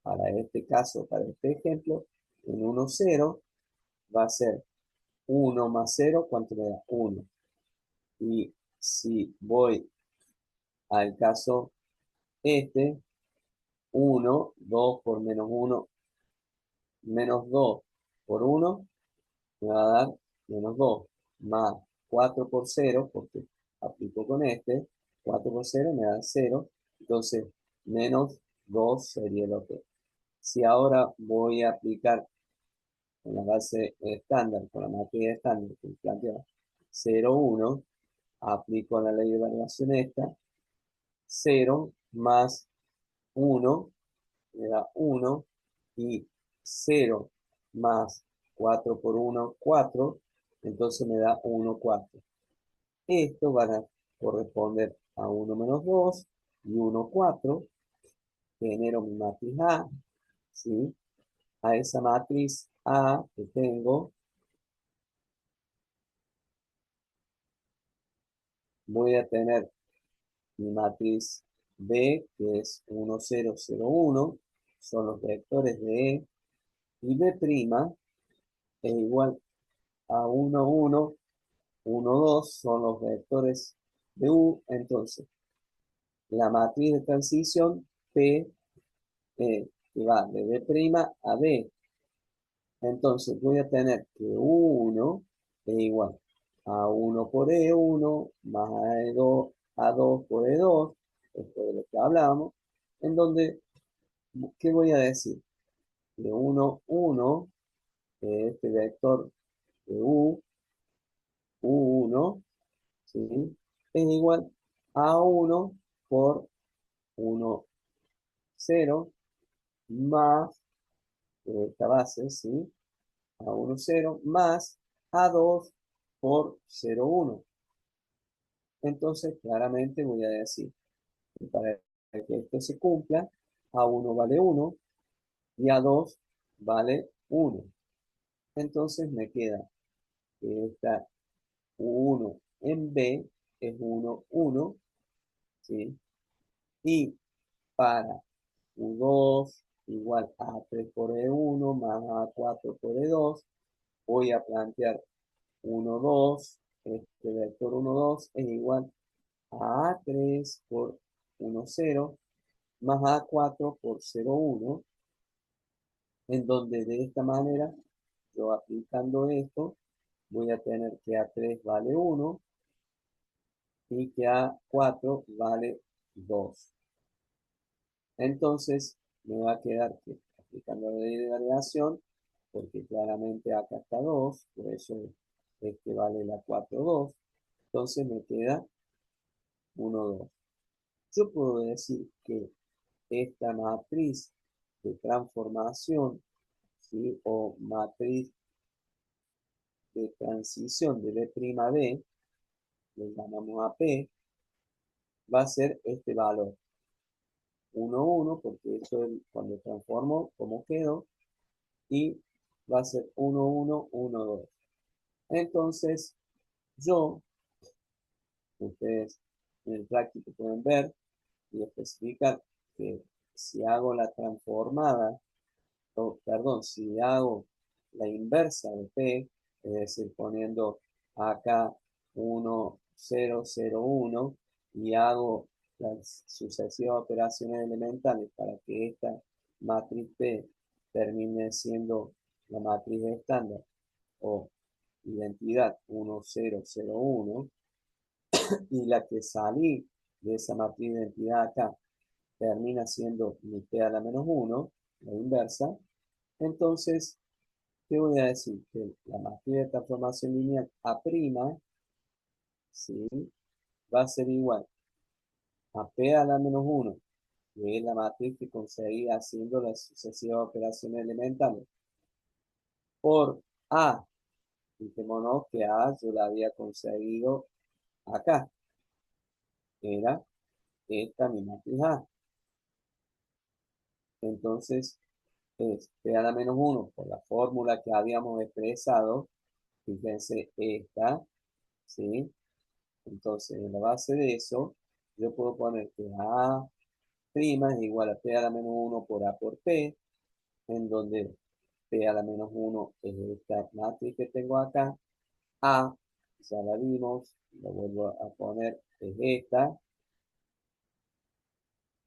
para este caso, para este ejemplo, en 1, 0, va a ser 1 más 0, ¿cuánto me da? 1. Y si voy al caso este, 1, 2 por menos 1, menos 2 por 1, me va a dar menos 2, más 4 por 0, porque aplico con este, 4 por 0 me da 0, entonces menos 2 sería lo que. Si ahora voy a aplicar en la base estándar, con la matriz estándar que plantea 0, 1, aplico la ley de variación esta, 0 más 1 me da 1 y 0 más 4 por 1, 4, entonces me da 1, 4. Esto va a corresponder a 1 menos 2 y 1, 4. Genero mi matriz A, ¿sí? A esa matriz A que tengo, voy a tener mi matriz B, que es 1, 0, 0, 1, son los vectores de E, y B' es igual a 1, 1, 1, 2, son los vectores de U. Entonces, la matriz de transición P, que va de B' a B. Entonces, voy a tener que 1 es igual a 1 por E1 más A2 por E2, esto de lo que hablábamos, en donde, ¿qué voy a decir? De 1, 1, este vector de U1, ¿sí? Es igual a 1 por 1, 0, más esta base, ¿sí? A 1, 0, más A2 por 0, 1. Entonces, claramente voy a decir que para que esto se cumpla, A1 vale 1 y A2 vale 1. Entonces me queda que esta U1 en B es 1, 1, ¿sí? Y para U2 igual a 3 por E1 más A4 por E2, voy a plantear 1, 2, este vector 1, 2 es igual a A3 por 1, 0 más A4 por 0, 1, en donde de esta manera, yo aplicando esto, voy a tener que A3 vale 1 y que A4 vale 2. Entonces, me va a quedar que aplicando la ley de variación, porque claramente acá está 2, por eso es que vale la 4, 2. Entonces me queda 1, 2. Yo puedo decir que esta matriz de transformación, ¿sí? O matriz de transición de B' a B, le llamamos a P, va a ser este valor. 1, 1, porque eso es cuando transformo, como quedó, y va a ser 1, 1, 1, 2. Entonces, Yo, ustedes en el práctico pueden ver y especificar que si hago la transformada, o perdón, si hago la inversa de P, es decir, poniendo acá 1, 0, 0, 1, y hago las sucesivas operaciones elementales para que esta matriz P termine siendo la matriz estándar o identidad 1, 0, 0, 1, y la que salí de esa matriz de identidad acá termina siendo mi P a la menos 1, la inversa. Entonces, ¿qué voy a decir? Que la matriz de transformación lineal A', ¿sí? Va a ser igual a P a la menos 1, que es la matriz que conseguí haciendo las sucesivas operaciones elementales, por A. Fijémonos que A yo la había conseguido acá. Era esta mi matriz A. Entonces, es P a la menos 1 por la fórmula que habíamos expresado. Fíjense esta, ¿sí? Entonces, en la base de eso, yo puedo poner que A' es igual a P a la menos 1 por A por P, en donde P a la menos 1 es esta matriz que tengo acá. A, ya la vimos, lo vuelvo a poner, es esta.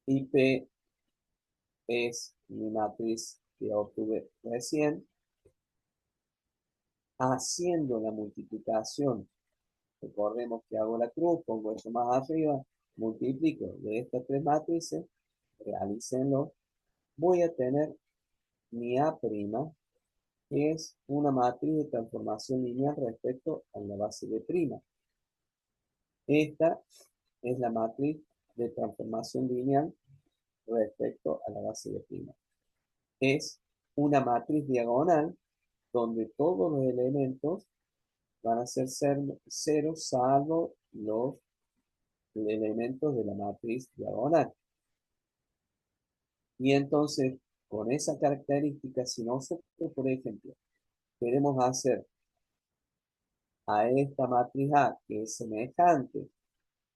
Y P es mi matriz que obtuve recién. Haciendo la multiplicación, recordemos que hago la cruz, pongo eso más arriba, multiplico de estas tres matrices, realícenlo, voy a tener mi A', que es una matriz de transformación lineal respecto a la base de prima. Esta es la matriz de transformación lineal respecto a la base de prima. Es una matriz diagonal donde todos los elementos van a ser cero salvo los elementos de la matriz diagonal. Y entonces, con esa característica, si nosotros, por ejemplo, queremos hacer a esta matriz A, que es semejante,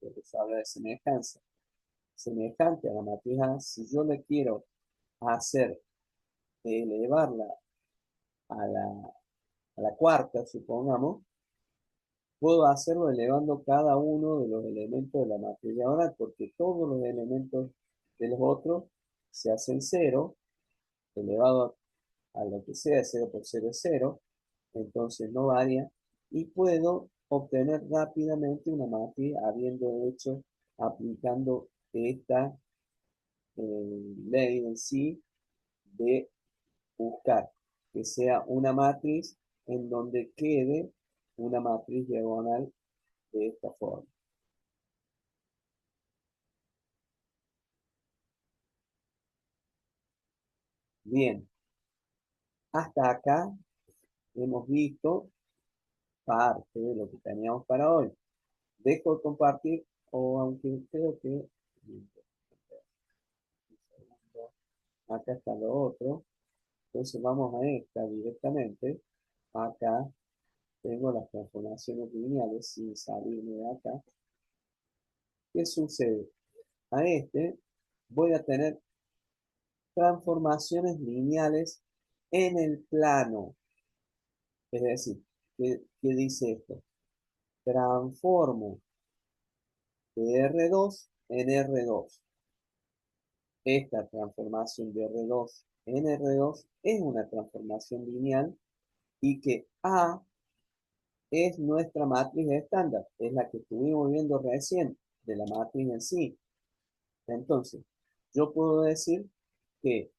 porque se habla de semejanza, semejante a la matriz A, si yo le quiero hacer elevarla a la cuarta, supongamos, puedo hacerlo elevando cada uno de los elementos de la matriz diagonal, porque todos los elementos de los otros se hacen cero, elevado a lo que sea, 0 por 0 es 0, entonces no varía, y puedo obtener rápidamente una matriz habiendo hecho, aplicando esta ley en sí de buscar que sea una matriz en donde quede una matriz diagonal de esta forma. Bien, hasta acá hemos visto parte de lo que teníamos para hoy. Dejo de compartir, o aunque creo que acá está lo otro, entonces vamos a esta directamente. Acá tengo las transformaciones lineales sin salirme de acá. ¿Qué sucede? A este voy a tener transformaciones lineales en el plano. Es decir, ¿qué dice esto? Transformo de R2 en R2. Esta transformación de R2 en R2 es una transformación lineal y que A es nuestra matriz estándar, es la que estuvimos viendo recién de la matriz en sí. Entonces, yo puedo decir que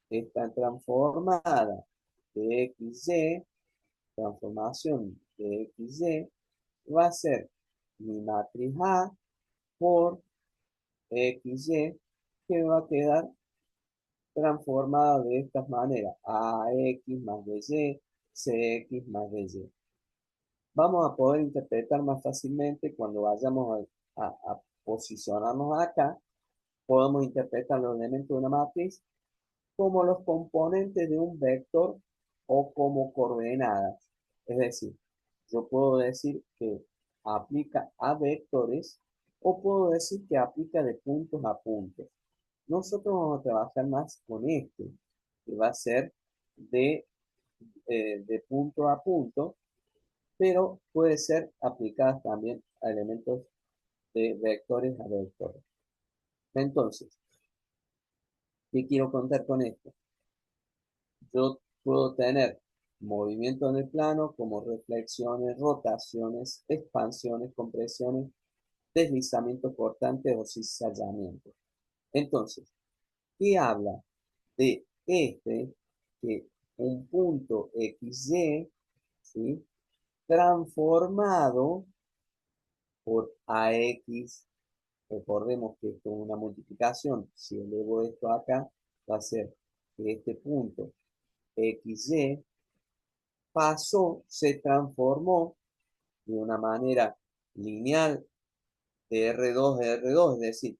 esta transformada de XY, transformación de XY, va a ser mi matriz A por XY, que va a quedar transformada de estas maneras: AX más BY, CX más BY. Vamos a poder interpretar más fácilmente cuando vayamos a posicionarnos acá. Podemos interpretar los elementos de una matriz como los componentes de un vector o como coordenadas. Es decir, yo puedo decir que aplica a vectores o puedo decir que aplica de puntos a puntos. Nosotros vamos a trabajar más con este, que va a ser de punto a punto, pero puede ser aplicada también a elementos de vectores a vectores. Entonces, ¿qué quiero contar con esto? Yo puedo tener movimiento en el plano como reflexiones, rotaciones, expansiones, compresiones, deslizamientos cortantes o cizallamientos. Entonces, ¿qué habla de este? Que un punto XY, ¿sí? Transformado por AX, recordemos que esto es una multiplicación, si elevo esto acá, va a ser que este punto XY pasó, se transformó de una manera lineal de R2 a R2, es decir,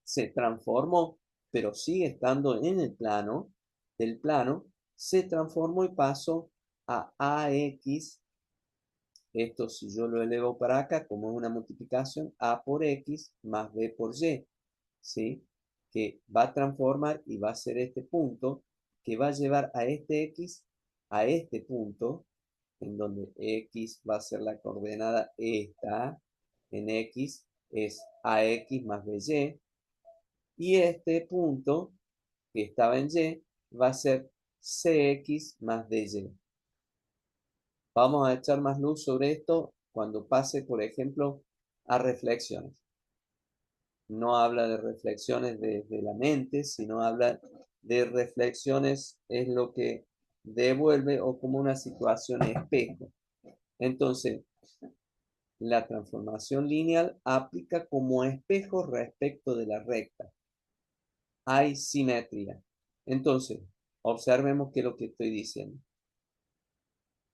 se transformó, pero sigue estando en el plano, del plano, se transformó y pasó a AX. Esto si yo lo elevo para acá, como es una multiplicación, A por X más B por Y, ¿sí? Que va a transformar y va a ser este punto que va a llevar a este X a este punto, en donde X va a ser la coordenada esta, en X es AX más BY, y este punto que estaba en Y va a ser CX más DY. Vamos a echar más luz sobre esto cuando pase, por ejemplo, a reflexiones. No habla de reflexiones desde la mente, sino habla de reflexiones, es lo que devuelve o como una situación espejo. Entonces, la transformación lineal aplica como espejo respecto de la recta. Hay simetría. Entonces, observemos qué es lo que estoy diciendo.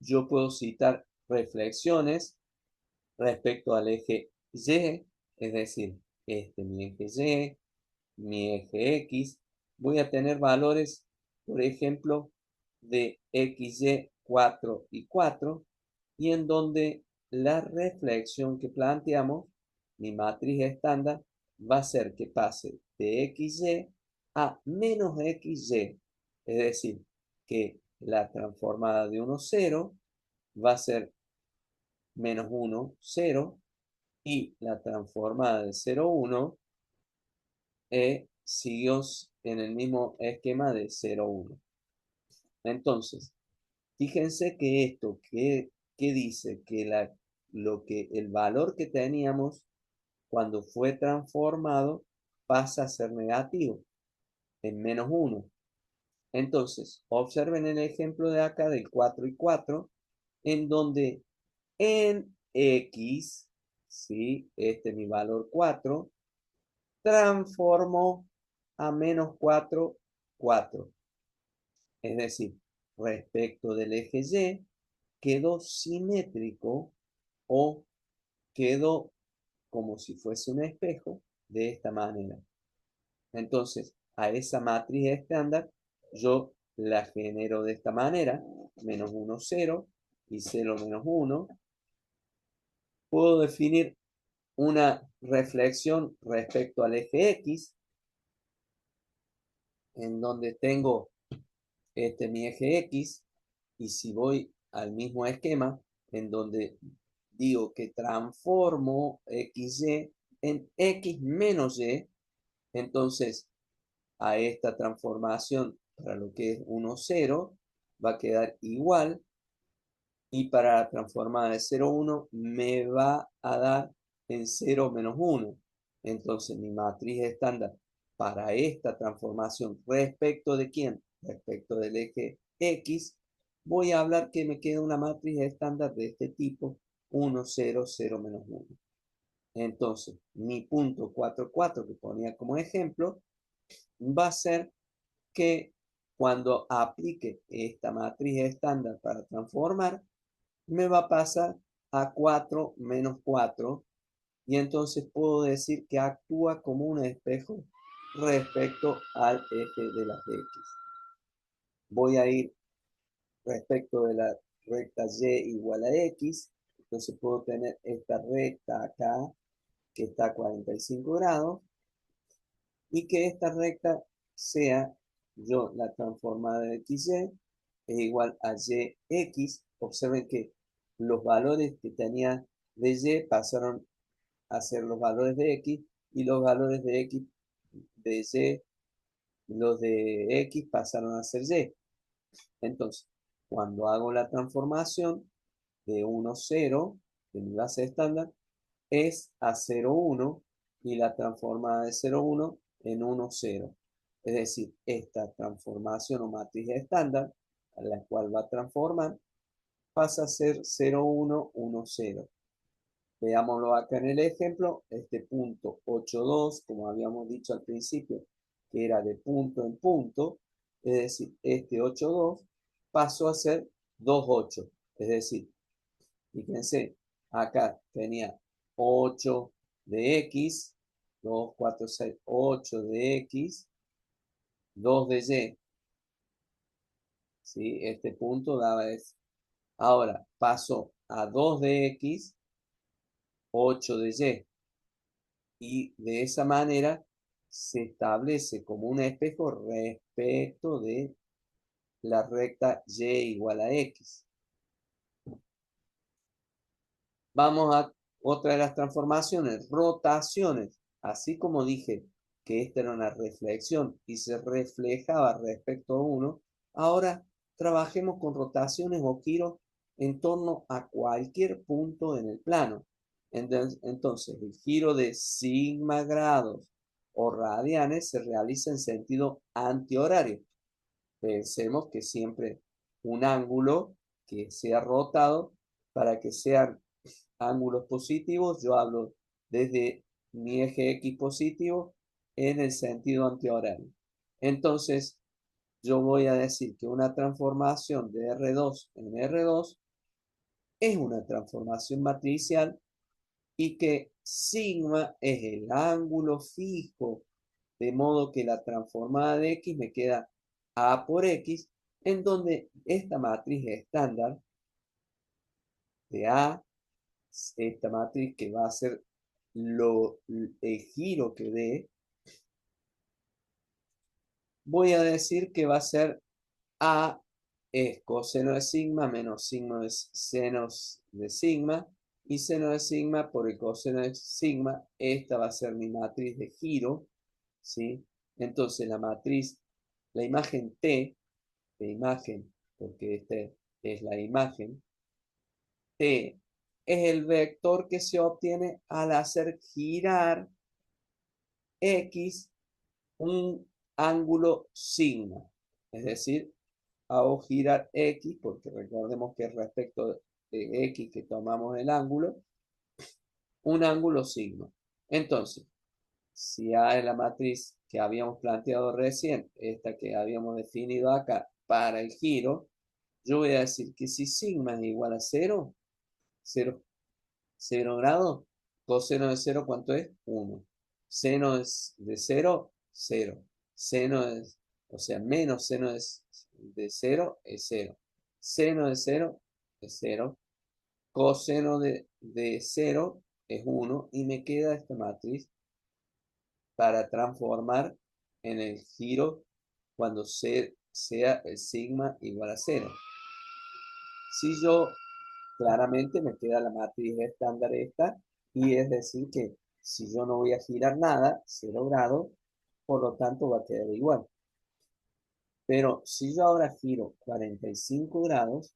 Yo puedo citar reflexiones respecto al eje Y, es decir, mi eje Y, mi eje X, voy a tener valores, por ejemplo, de XY 4 y 4, y en donde la reflexión que planteamos, mi matriz estándar, va a ser que pase de XY a menos XY, es decir, que la transformada de 1, 0 va a ser menos 1, 0, y la transformada de 0, 1 siguió en el mismo esquema de 0, 1. Entonces, fíjense que esto que dice que el valor que teníamos cuando fue transformado pasa a ser negativo, en menos 1. Entonces, observen el ejemplo de acá del 4 y 4, en donde en X, ¿sí? Este es mi valor 4, transformo a menos 4, 4. Es decir, respecto del eje Y, quedó simétrico o quedó como si fuese un espejo de esta manera. Entonces, a esa matriz estándar, yo la genero de esta manera, menos 1, 0 y 0, menos 1. Puedo definir una reflexión respecto al eje X, en donde tengo mi eje X, y si voy al mismo esquema, en donde digo que transformo XY en X menos Y, entonces a esta transformación para lo que es 1, 0, va a quedar igual, y para la transformada de 0, 1 me va a dar en 0 menos 1. Entonces mi matriz estándar para esta transformación respecto de quién, respecto del eje X, voy a hablar que me queda una matriz estándar de este tipo, 1, 0, 0 menos 1. Entonces mi punto 4, 4 que ponía como ejemplo va a ser que cuando aplique esta matriz estándar para transformar, me va a pasar a 4 menos 4, y entonces puedo decir que actúa como un espejo respecto al eje de las X. Voy a ir respecto de la recta Y igual a X, Entonces puedo tener esta recta acá, que está a 45 grados, y que esta recta sea, yo la transformada de XY es igual a YX. Observen que los valores que tenía de Y pasaron a ser los valores de X, y los valores de X, de Y, los de X pasaron a ser Y. Entonces, cuando hago la transformación de 1, 0, de mi base estándar, es a 0, 1, y la transformada de 0, 1 en 1, 0. Es decir, esta transformación o matriz estándar, a la cual va a transformar, pasa a ser 0, 1, 1, 0. Veámoslo acá en el ejemplo, este punto 8, 2, como habíamos dicho al principio, que era de punto en punto, es decir, este 8, 2 pasó a ser 2, 8. Es decir, fíjense, acá tenía 8 de X, 2, 4, 6, 8 de X, 2 de Y. ¿Sí? Este punto daba eso. Ahora pasó a 2 de X, 8 de Y. Y de esa manera se establece como un espejo respecto de la recta Y igual a X. Vamos a otra de las transformaciones, rotaciones. Así como dije que esta era una reflexión y se reflejaba respecto a uno, ahora trabajemos con rotaciones o giros en torno a cualquier punto en el plano. Entonces, el giro de sigma grados o radianes se realiza en sentido antihorario. Pensemos que siempre un ángulo que sea rotado, para que sean ángulos positivos, yo hablo desde mi eje X positivo en el sentido antihorario. Entonces, yo voy a decir que una transformación de R2 en R2 es una transformación matricial, y que sigma es el ángulo fijo, de modo que la transformada de X me queda A por X, en donde esta matriz estándar de A, esta matriz que va a ser el giro que dé, voy a decir que va a ser A es coseno de sigma menos signo de seno de sigma, y seno de sigma por el coseno de sigma. Esta va a ser mi matriz de giro, ¿sí? Entonces la matriz, la imagen T, de imagen, porque esta es la imagen, T es el vector que se obtiene al hacer girar X un ángulo sigma. Es decir, hago girar X, porque recordemos que respecto de X que tomamos el ángulo, un ángulo sigma. Entonces, si A es la matriz que habíamos planteado recién, esta que habíamos definido acá para el giro, yo voy a decir que si sigma es igual a 0, 0, 0 grados, coseno de 0, ¿cuánto es? 1. Seno de 0, 0. Seno es, o sea, menos seno de 0 es 0. Seno de 0 es 0. Coseno de 0 es 1. Y me queda esta matriz para transformar en el giro cuando sea el sigma igual a 0. Si yo, claramente me queda la matriz estándar esta, y es decir que si yo no voy a girar nada, 0 grados, por lo tanto va a quedar igual. Pero si yo ahora giro 45 grados,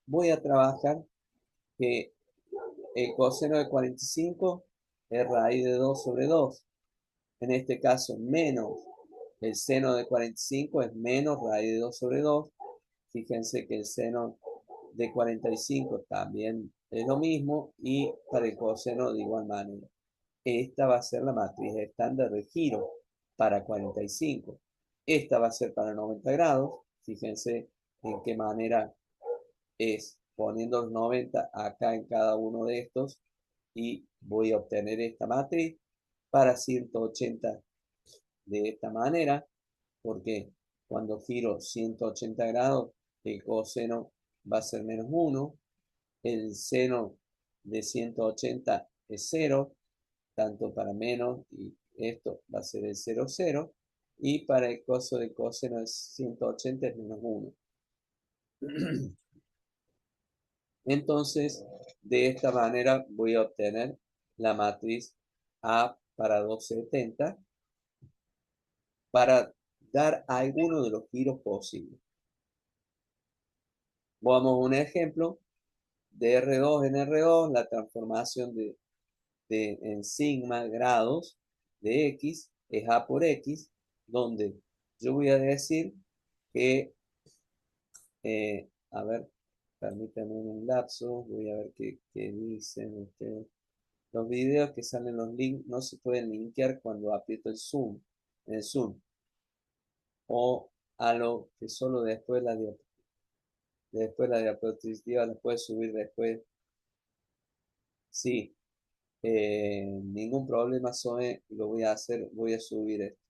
voy a trabajar que el coseno de 45 es raíz de 2 sobre 2. En este caso, menos el seno de 45 es menos raíz de 2 sobre 2. Fíjense que el seno de 45 también es lo mismo, y para el coseno de igual manera. Esta va a ser la matriz estándar de giro para 45. Esta va a ser para 90 grados. Fíjense en qué manera es poniendo los 90 acá en cada uno de estos, y voy a obtener esta matriz para 180 de esta manera, porque cuando giro 180 grados, el coseno va a ser menos 1, el seno de 180 es 0, tanto para menos, y esto va a ser el 0, 0, y para el coso de coseno de 180 es menos 1. Entonces, de esta manera voy a obtener la matriz A para 270 para dar alguno de los giros posibles. Vamos a un ejemplo de R2 en R2, la transformación en sigma grados de X es A por X, donde yo voy a decir que, a ver, permítanme un lapso, voy a ver qué dicen ustedes. Los videos que salen los links no se pueden linkear cuando aprieto el zoom, o a lo que solo después la diapositiva la puedes subir después. Sí, ningún problema, Zoe, lo voy a hacer, voy a subir esto.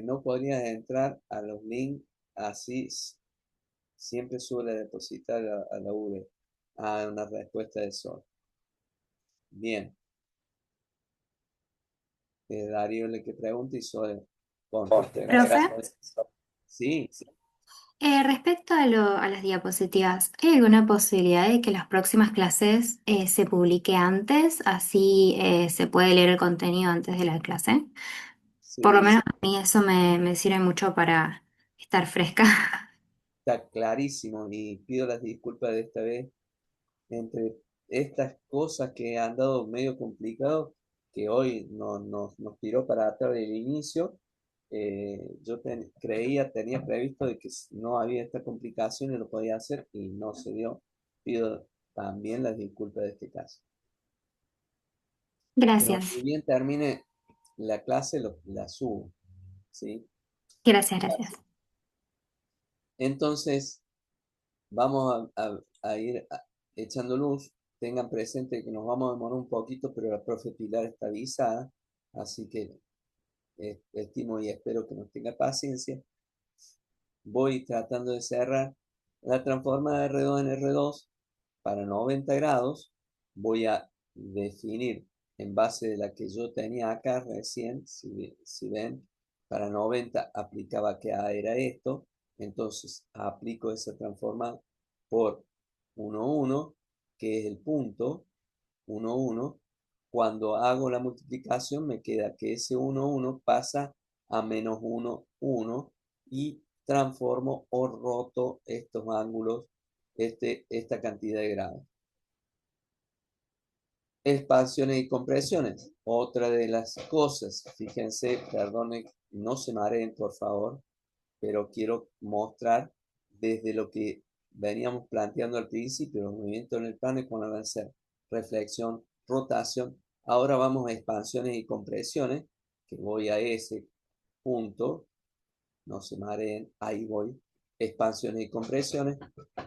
No podrías entrar a los links así, siempre suele depositar a la V, a una respuesta de Zoe. Bien, Darío le que pregunte y Zoe conteste.
Profe,
Gracias. Sí, sí,
respecto a las diapositivas, ¿hay alguna posibilidad de que las próximas clases se publique antes, así se puede leer el contenido antes de la clase? Por lo
sí,
menos a mí eso me sirve mucho para estar fresca.
está clarísimo y pido las disculpas de esta vez entre estas cosas que han dado medio complicado, que hoy nos tiró para atrás del inicio. Yo tenía previsto de que no había esta complicación y lo podía hacer y no se dio. Pido también las disculpas de este caso. Pero
Gracias,
si bien termine la clase, la subo, ¿sí?
gracias.
Entonces, vamos a ir echando luz. Tengan presente que nos vamos a demorar un poquito, pero la profe Pilar está avisada, así que estimo y espero que nos tenga paciencia. Voy tratando de cerrar la transformada de R2 en R2 para 90 grados. Voy a definir en base de la que yo tenía acá recién, si ven, para 90 aplicaba que A era esto, entonces aplico esa transforma por 1, 1, que es el punto 1, 1. Cuando hago la multiplicación me queda que ese 1, 1 pasa a menos 1, 1 y transformo o roto estos ángulos, esta cantidad de grados. Expansiones y compresiones. Otra de las cosas, fíjense, perdonen, no se mareen por favor, pero quiero mostrar desde lo que veníamos planteando al principio, los movimientos en el plano y cuando van a ser reflexión, rotación. Ahora vamos a expansiones y compresiones, que voy a ese punto, no se mareen, ahí voy, expansiones y compresiones,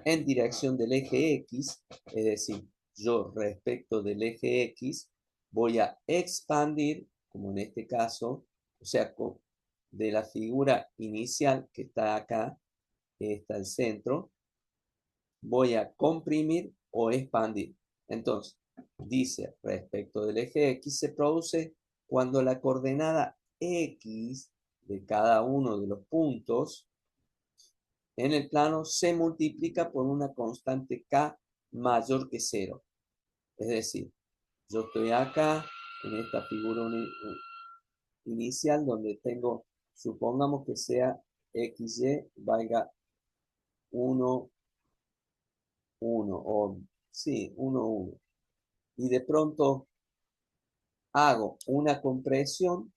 en dirección del eje X, es decir, yo respecto del eje X voy a expandir, como en este caso, o sea, de la figura inicial que está acá, que está el centro, voy a comprimir o expandir. Entonces, dice, respecto del eje X se produce cuando la coordenada X de cada uno de los puntos en el plano se multiplica por una constante K mayor que 0. Es decir, yo estoy acá en esta figura inicial donde tengo, supongamos que sea XY valga 1, 1 o sí, 1, 1. Y de pronto hago una compresión,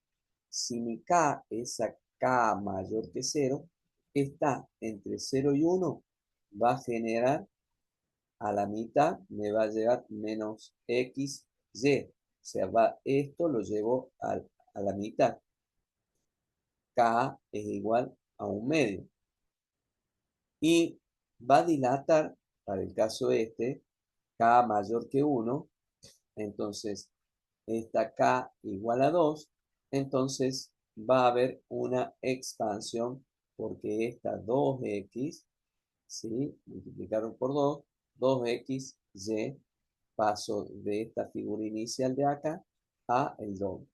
si mi K, esa K mayor que 0, está entre 0 y 1, va a generar a la mitad, me va a llegar menos XY. O sea, esto lo llevo a la mitad. K es igual a un medio. Y va a dilatar, para el caso este, K mayor que 1. Entonces, esta K igual a 2, entonces va a haber una expansión porque esta 2x, ¿sí? Multiplicado por 2, 2x, y, paso de esta figura inicial de acá a el doble.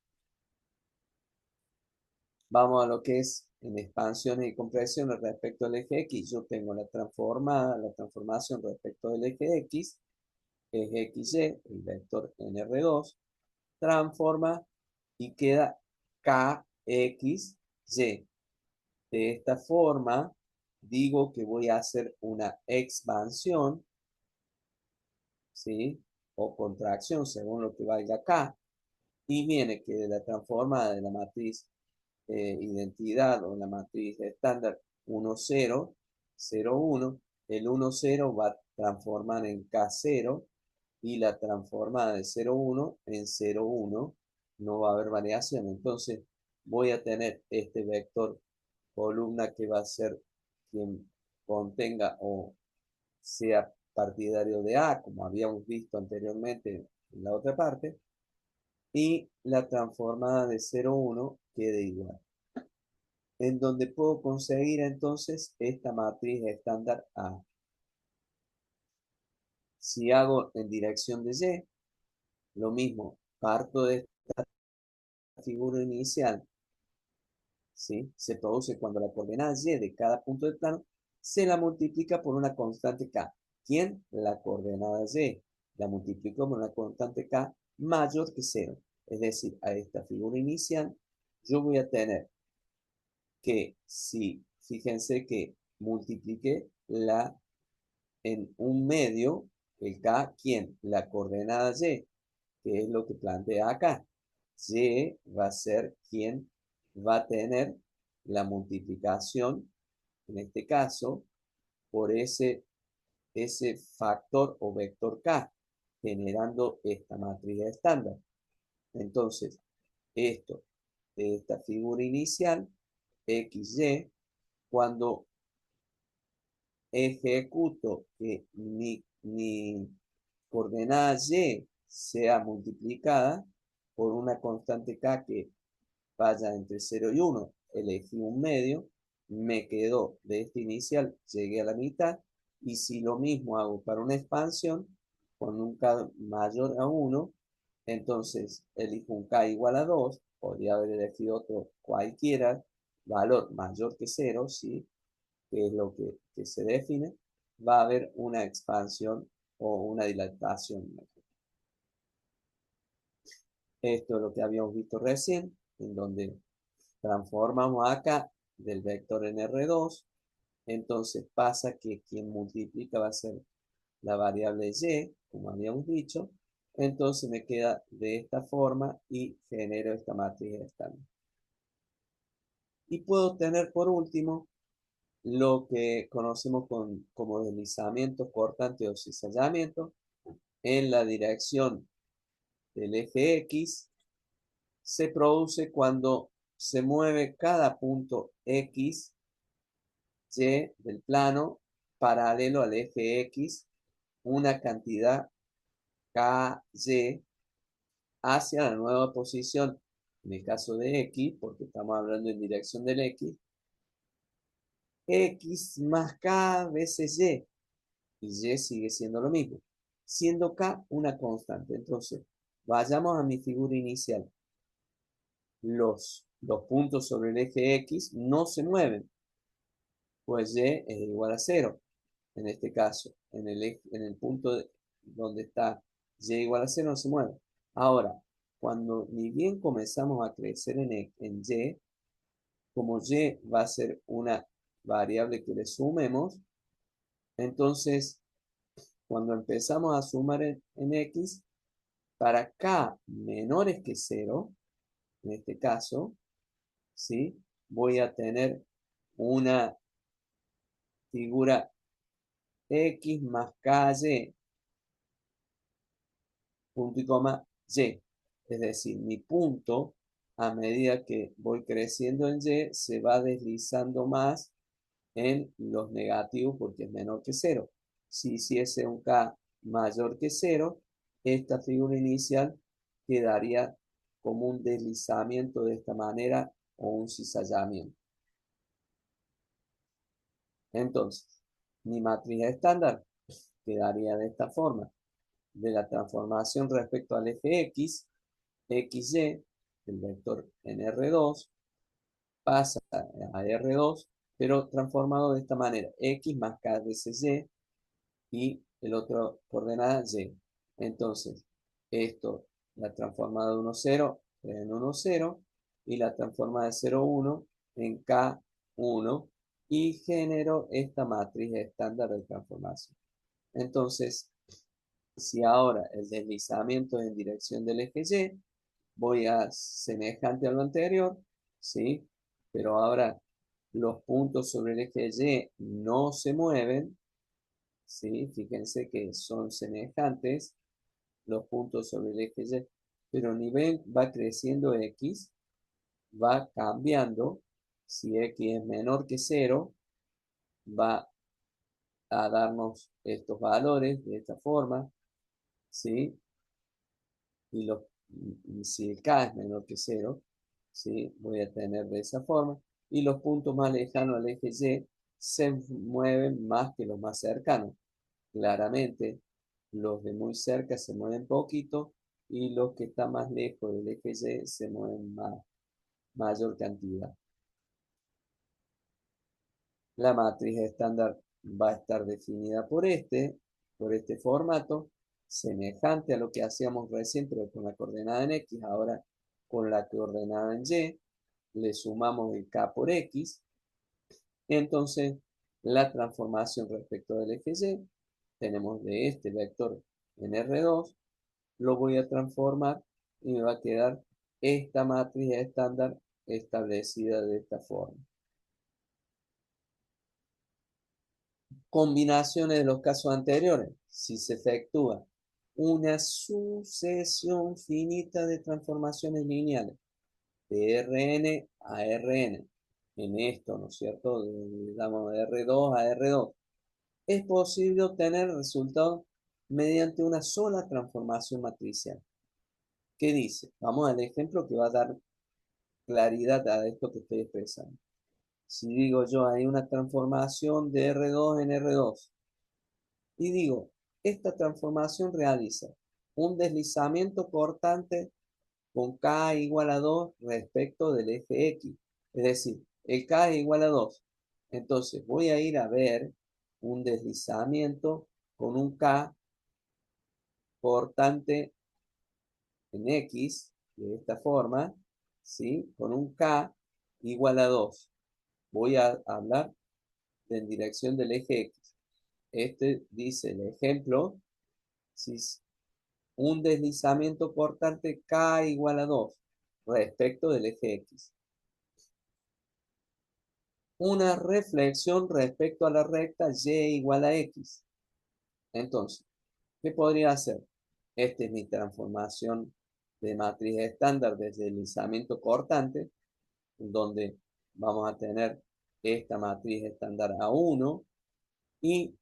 Vamos a lo que es en expansiones y compresiones respecto al eje X. Yo tengo la transformación respecto del eje X, es XY, el vector NR2, transforma y queda KXY. De esta forma, digo que voy a hacer una expansión, ¿sí? O contracción, según lo que valga acá. Y viene que de la transformada de la matriz identidad o la matriz estándar 1, 0, 0, 1, el 1, 0 va a transformar en K0 y la transformada de 0, 1 en 0, 1, no va a haber variación. Entonces voy a tener este vector columna que va a ser quien contenga o sea partidario de A, como habíamos visto anteriormente en la otra parte, y la transformada de 0, 1 quede igual. En donde puedo conseguir entonces esta matriz estándar A. Si hago en dirección de Y, lo mismo, parto de esta figura inicial, ¿sí? Se produce cuando la coordenada Y de cada punto del plano se la multiplica por una constante K. ¿Quién? La coordenada Y. La multiplico por una constante K mayor que 0. Es decir, a esta figura inicial yo voy a tener que, si, fíjense que multipliqué la en un medio, el K, ¿quién? La coordenada Y, que es lo que plantea acá. Y va a ser quien va a tener la multiplicación, en este caso, por ese factor o vector K, generando esta matriz estándar. Entonces, esto, esta figura inicial, XY, cuando ejecuto que mi coordenada Y sea multiplicada por una constante K que vaya entre 0 y 1, elegí un medio, me quedó de este inicial, llegué a la mitad, y si lo mismo hago para una expansión, con un K mayor a 1, entonces elijo un K igual a 2, podría haber elegido otro cualquiera, valor mayor que 0, ¿sí? Que es lo que se define, va a haber una expansión o una dilatación. Esto es lo que habíamos visto recién, en donde transformamos acá del vector en R2, entonces pasa que quien multiplica va a ser la variable Y, como habíamos dicho, entonces me queda de esta forma y genero esta matriz estándar. Y puedo tener por último lo que conocemos como deslizamiento cortante o cizallamiento en la dirección del eje X. Se produce cuando se mueve cada punto X, Y del plano paralelo al eje X una cantidad KY hacia la nueva posición, en el caso de X, porque estamos hablando en dirección del X más K veces y Y sigue siendo lo mismo, siendo K una constante. Entonces, vayamos a mi figura inicial. Los puntos sobre el eje X no se mueven, pues Y es igual a 0. En este caso, en el punto donde está Y igual a 0 no se mueve. Ahora, cuando ni bien comenzamos a crecer en Y, como Y va a ser una variable que le sumemos, entonces cuando empezamos a sumar en X, para K menores que 0, en este caso, ¿sí? Voy a tener una figura X más KY, punto y coma Y. Es decir, mi punto, a medida que voy creciendo en Y, se va deslizando más en los negativos porque es menor que 0. Si hiciese un K mayor que 0, esta figura inicial quedaría como un deslizamiento de esta manera o un cizallamiento. Entonces, mi matriz estándar quedaría de esta forma. De la transformación respecto al eje X, XY, el vector en R2, pasa a R2, pero transformado de esta manera. X más K veces Y y el otro coordenada Y. Entonces, esto la transforma de 1, 0 en 1, 0 y la transforma de 0, 1 en K1 y genero esta matriz estándar de transformación. Entonces, si ahora el deslizamiento es en dirección del eje Y, voy a semejante a lo anterior, ¿sí? Pero ahora los puntos sobre el eje Y no se mueven, ¿sí? Fíjense que son semejantes los puntos sobre el eje Y, pero a nivel va creciendo X, va cambiando. Si X es menor que 0, va a darnos estos valores de esta forma, ¿sí? Y, si el K es menor que 0, ¿sí? Voy a tener de esa forma. Y los puntos más lejanos al eje Y se mueven más que los más cercanos. Claramente, los de muy cerca se mueven poquito y los que están más lejos del eje Y se mueven mayor cantidad. La matriz estándar va a estar definida por este formato, semejante a lo que hacíamos recién, pero con la coordenada en X, ahora con la coordenada en Y, le sumamos el K por X, entonces la transformación respecto del eje Y, tenemos de este vector en R2, lo voy a transformar y me va a quedar esta matriz estándar establecida de esta forma. Combinaciones de los casos anteriores. Si se efectúa una sucesión finita de transformaciones lineales de Rn a Rn, en esto, ¿no es cierto? Damos de R2 a R2. Es posible obtener resultados mediante una sola transformación matricial. ¿Qué dice? Vamos al ejemplo que va a dar claridad a esto que estoy expresando. Si digo yo, hay una transformación de R2 en R2, y digo, esta transformación realiza un deslizamiento cortante con K igual a 2 respecto del eje X. Es decir, el K es igual a 2. Entonces voy a ir a ver un deslizamiento con un K cortante en X, de esta forma, ¿sí? Con un K igual a 2. Voy a hablar en dirección del eje X. Este dice el ejemplo, si un deslizamiento cortante K igual a 2 respecto del eje X. Una reflexión respecto a la recta Y igual a X. Entonces, ¿qué podría hacer? Esta es mi transformación de matriz estándar de deslizamiento cortante, donde vamos a tener esta matriz estándar A1 y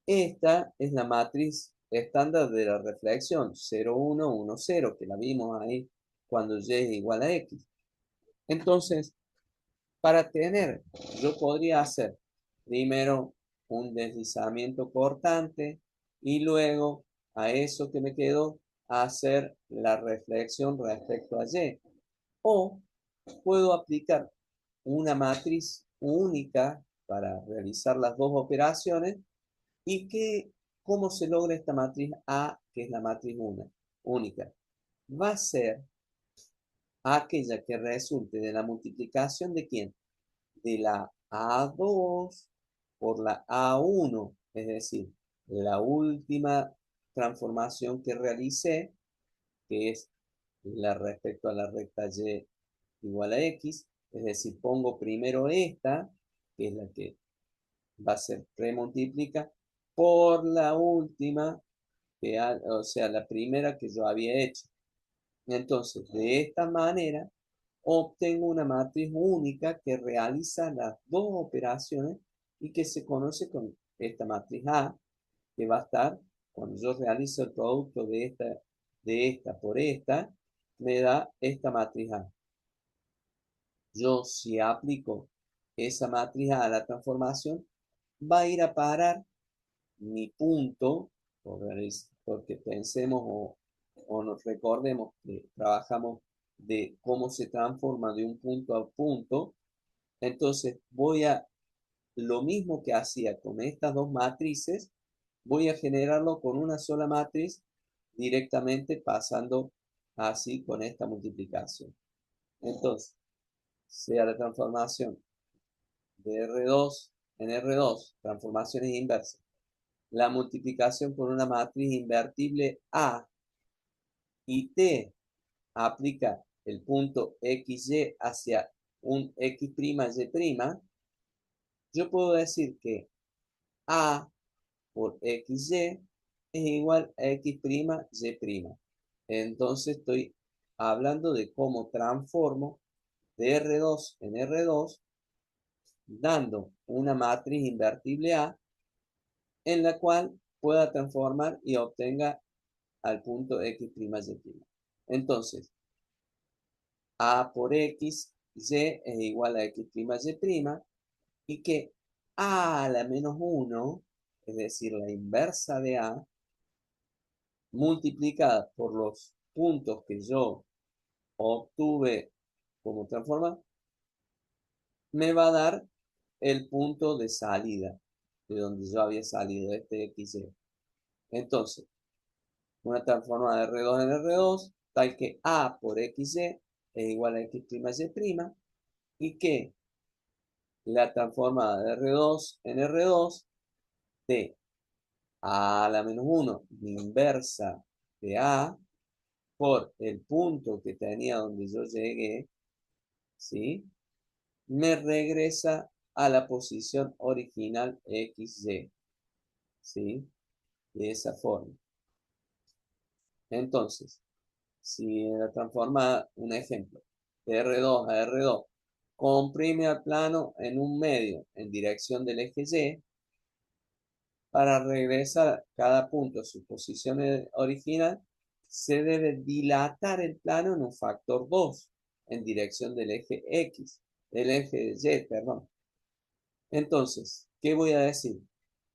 esta es la matriz estándar de la reflexión 0, 1, 1, 0, que la vimos ahí cuando Y es igual a X. Entonces, para tener, yo podría hacer primero un deslizamiento cortante y luego a eso que me quedó hacer la reflexión respecto a Y. O puedo aplicar una matriz única para realizar las dos operaciones y cómo se logra esta matriz A, que es la matriz única. Va a ser aquella que resulte de la multiplicación de quién? De la A2 por la A1, es decir, la última transformación que realicé, que es la respecto a la recta Y igual a X, es decir, pongo primero esta, que es la que va a ser remultiplica, por la última, o sea, la primera que yo había hecho. Entonces, de esta manera, obtengo una matriz única que realiza las dos operaciones y que se conoce con esta matriz A, que va a estar, cuando yo realizo el producto de esta por esta, me da esta matriz A. Yo, si aplico esa matriz A a la transformación, va a ir a parar mi punto, porque pensemos o nos recordemos que trabajamos de cómo se transforma de un punto a punto. Entonces voy a, lo mismo que hacía con estas dos matrices, voy a generarlo con una sola matriz directamente pasando así con esta multiplicación. Entonces, sea la transformación de R2 en R2, transformaciones inversas, la multiplicación por una matriz invertible A y T aplica el punto XY hacia un X'Y', yo puedo decir que A por XY es igual a X'Y'. Entonces estoy hablando de cómo transformo de R2 en R2 dando una matriz invertible A en la cual pueda transformar y obtenga al punto X'Y'. Entonces, A por X, Y es igual a X'Y', y que A a la menos 1, es decir, la inversa de A, multiplicada por los puntos que yo obtuve como transforma, me va a dar el punto de salida, de donde yo había salido, este XY. Entonces, una transformada de R2 en R2, tal que A por XY es igual a X'Y', y que la transformada de R2 en R2 de A a la menos 1, inversa de A, por el punto que tenía donde yo llegué, ¿sí? Me regresa a la posición original XY, ¿sí? De esa forma. Entonces, si la transforma, un ejemplo, de R2 a R2, comprime al plano en un medio en dirección del eje Y, para regresar cada punto a su posición original, se debe dilatar el plano en un factor 2 en dirección del eje X, del eje Y, perdón. Entonces, ¿qué voy a decir?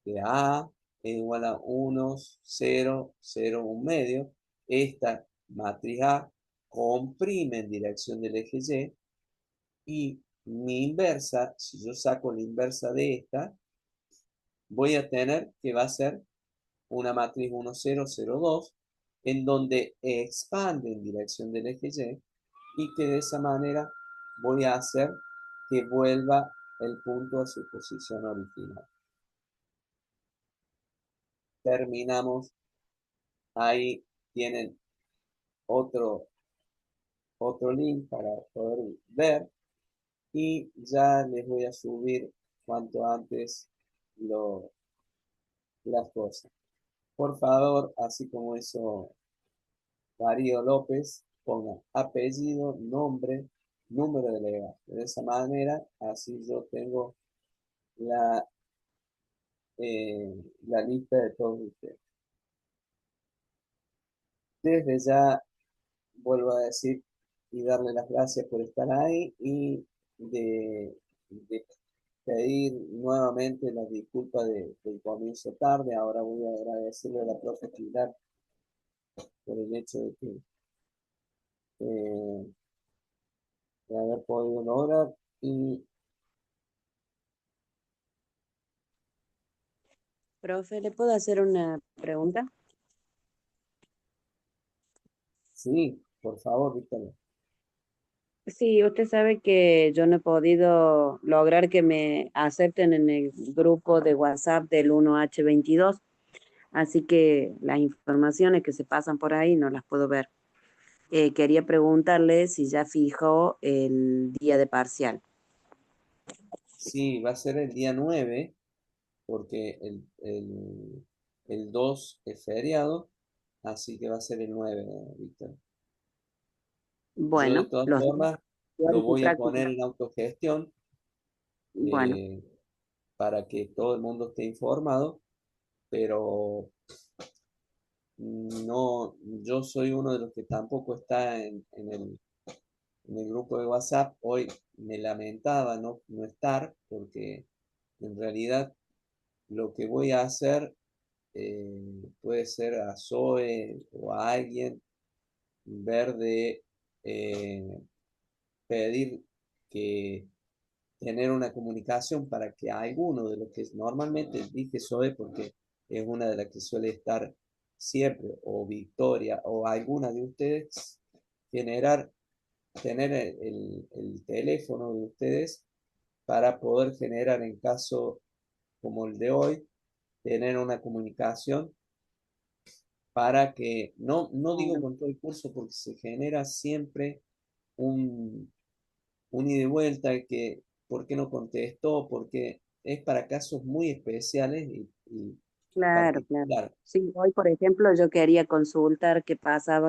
Que A es igual a 1, 0, 0, 1 medio. Esta matriz A comprime en dirección del eje Y mi inversa, si yo saco la inversa de esta, voy a tener que va a ser una matriz 1, 0, 0, 2, en donde expande en dirección del eje y que de esa manera voy a hacer que vuelva el punto a su posición original. Terminamos. Ahí tienen otro, otro link para poder ver y ya les voy a subir cuanto antes las cosas. Por favor, así como hizo Darío López, ponga apellido, nombre, número de legal. De esa manera, así yo tengo la, eh, la lista de todos ustedes. Desde ya vuelvo a decir y darle las gracias por estar ahí y de pedir nuevamente las disculpas del comienzo tarde. Ahora voy a agradecerle a la profe Pilar por el hecho eh, de haber podido lograr. Y
Profe, ¿le puedo hacer una pregunta?
sí, por favor, Victoria.
Sí, usted sabe que yo no he podido lograr que me acepten en el grupo de WhatsApp del 1H22, así que las informaciones que se pasan por ahí no las puedo ver. Quería preguntarle si ya fijó el día de parcial.
Sí, va a ser el día 9 porque el 2 es feriado, así que va a ser el 9, Víctor. Yo de
Bueno,
todas
los días
formas lo
teóricos y
voy a poner
prácticos.
en autogestión
Bueno,
eh, para que todo el mundo esté informado, pero no, yo soy uno de los que tampoco está en el grupo de WhatsApp. Hoy me lamentaba no estar porque en realidad lo que voy a hacer puede ser a Zoe o a alguien, ver de pedir que tener una comunicación para que alguno de los que normalmente dije Zoe, porque es una de las que suele estar siempre, o Victoria, o alguna de ustedes, generar, tener el teléfono de ustedes para poder generar en caso como el de hoy, tener una comunicación para que, no digo con todo el curso, porque se genera siempre un, un ida y vuelta, que por qué no contestó, porque es para casos muy especiales y
Claro, claro.
particular.
Sí, hoy, por ejemplo, yo quería consultar qué pasaba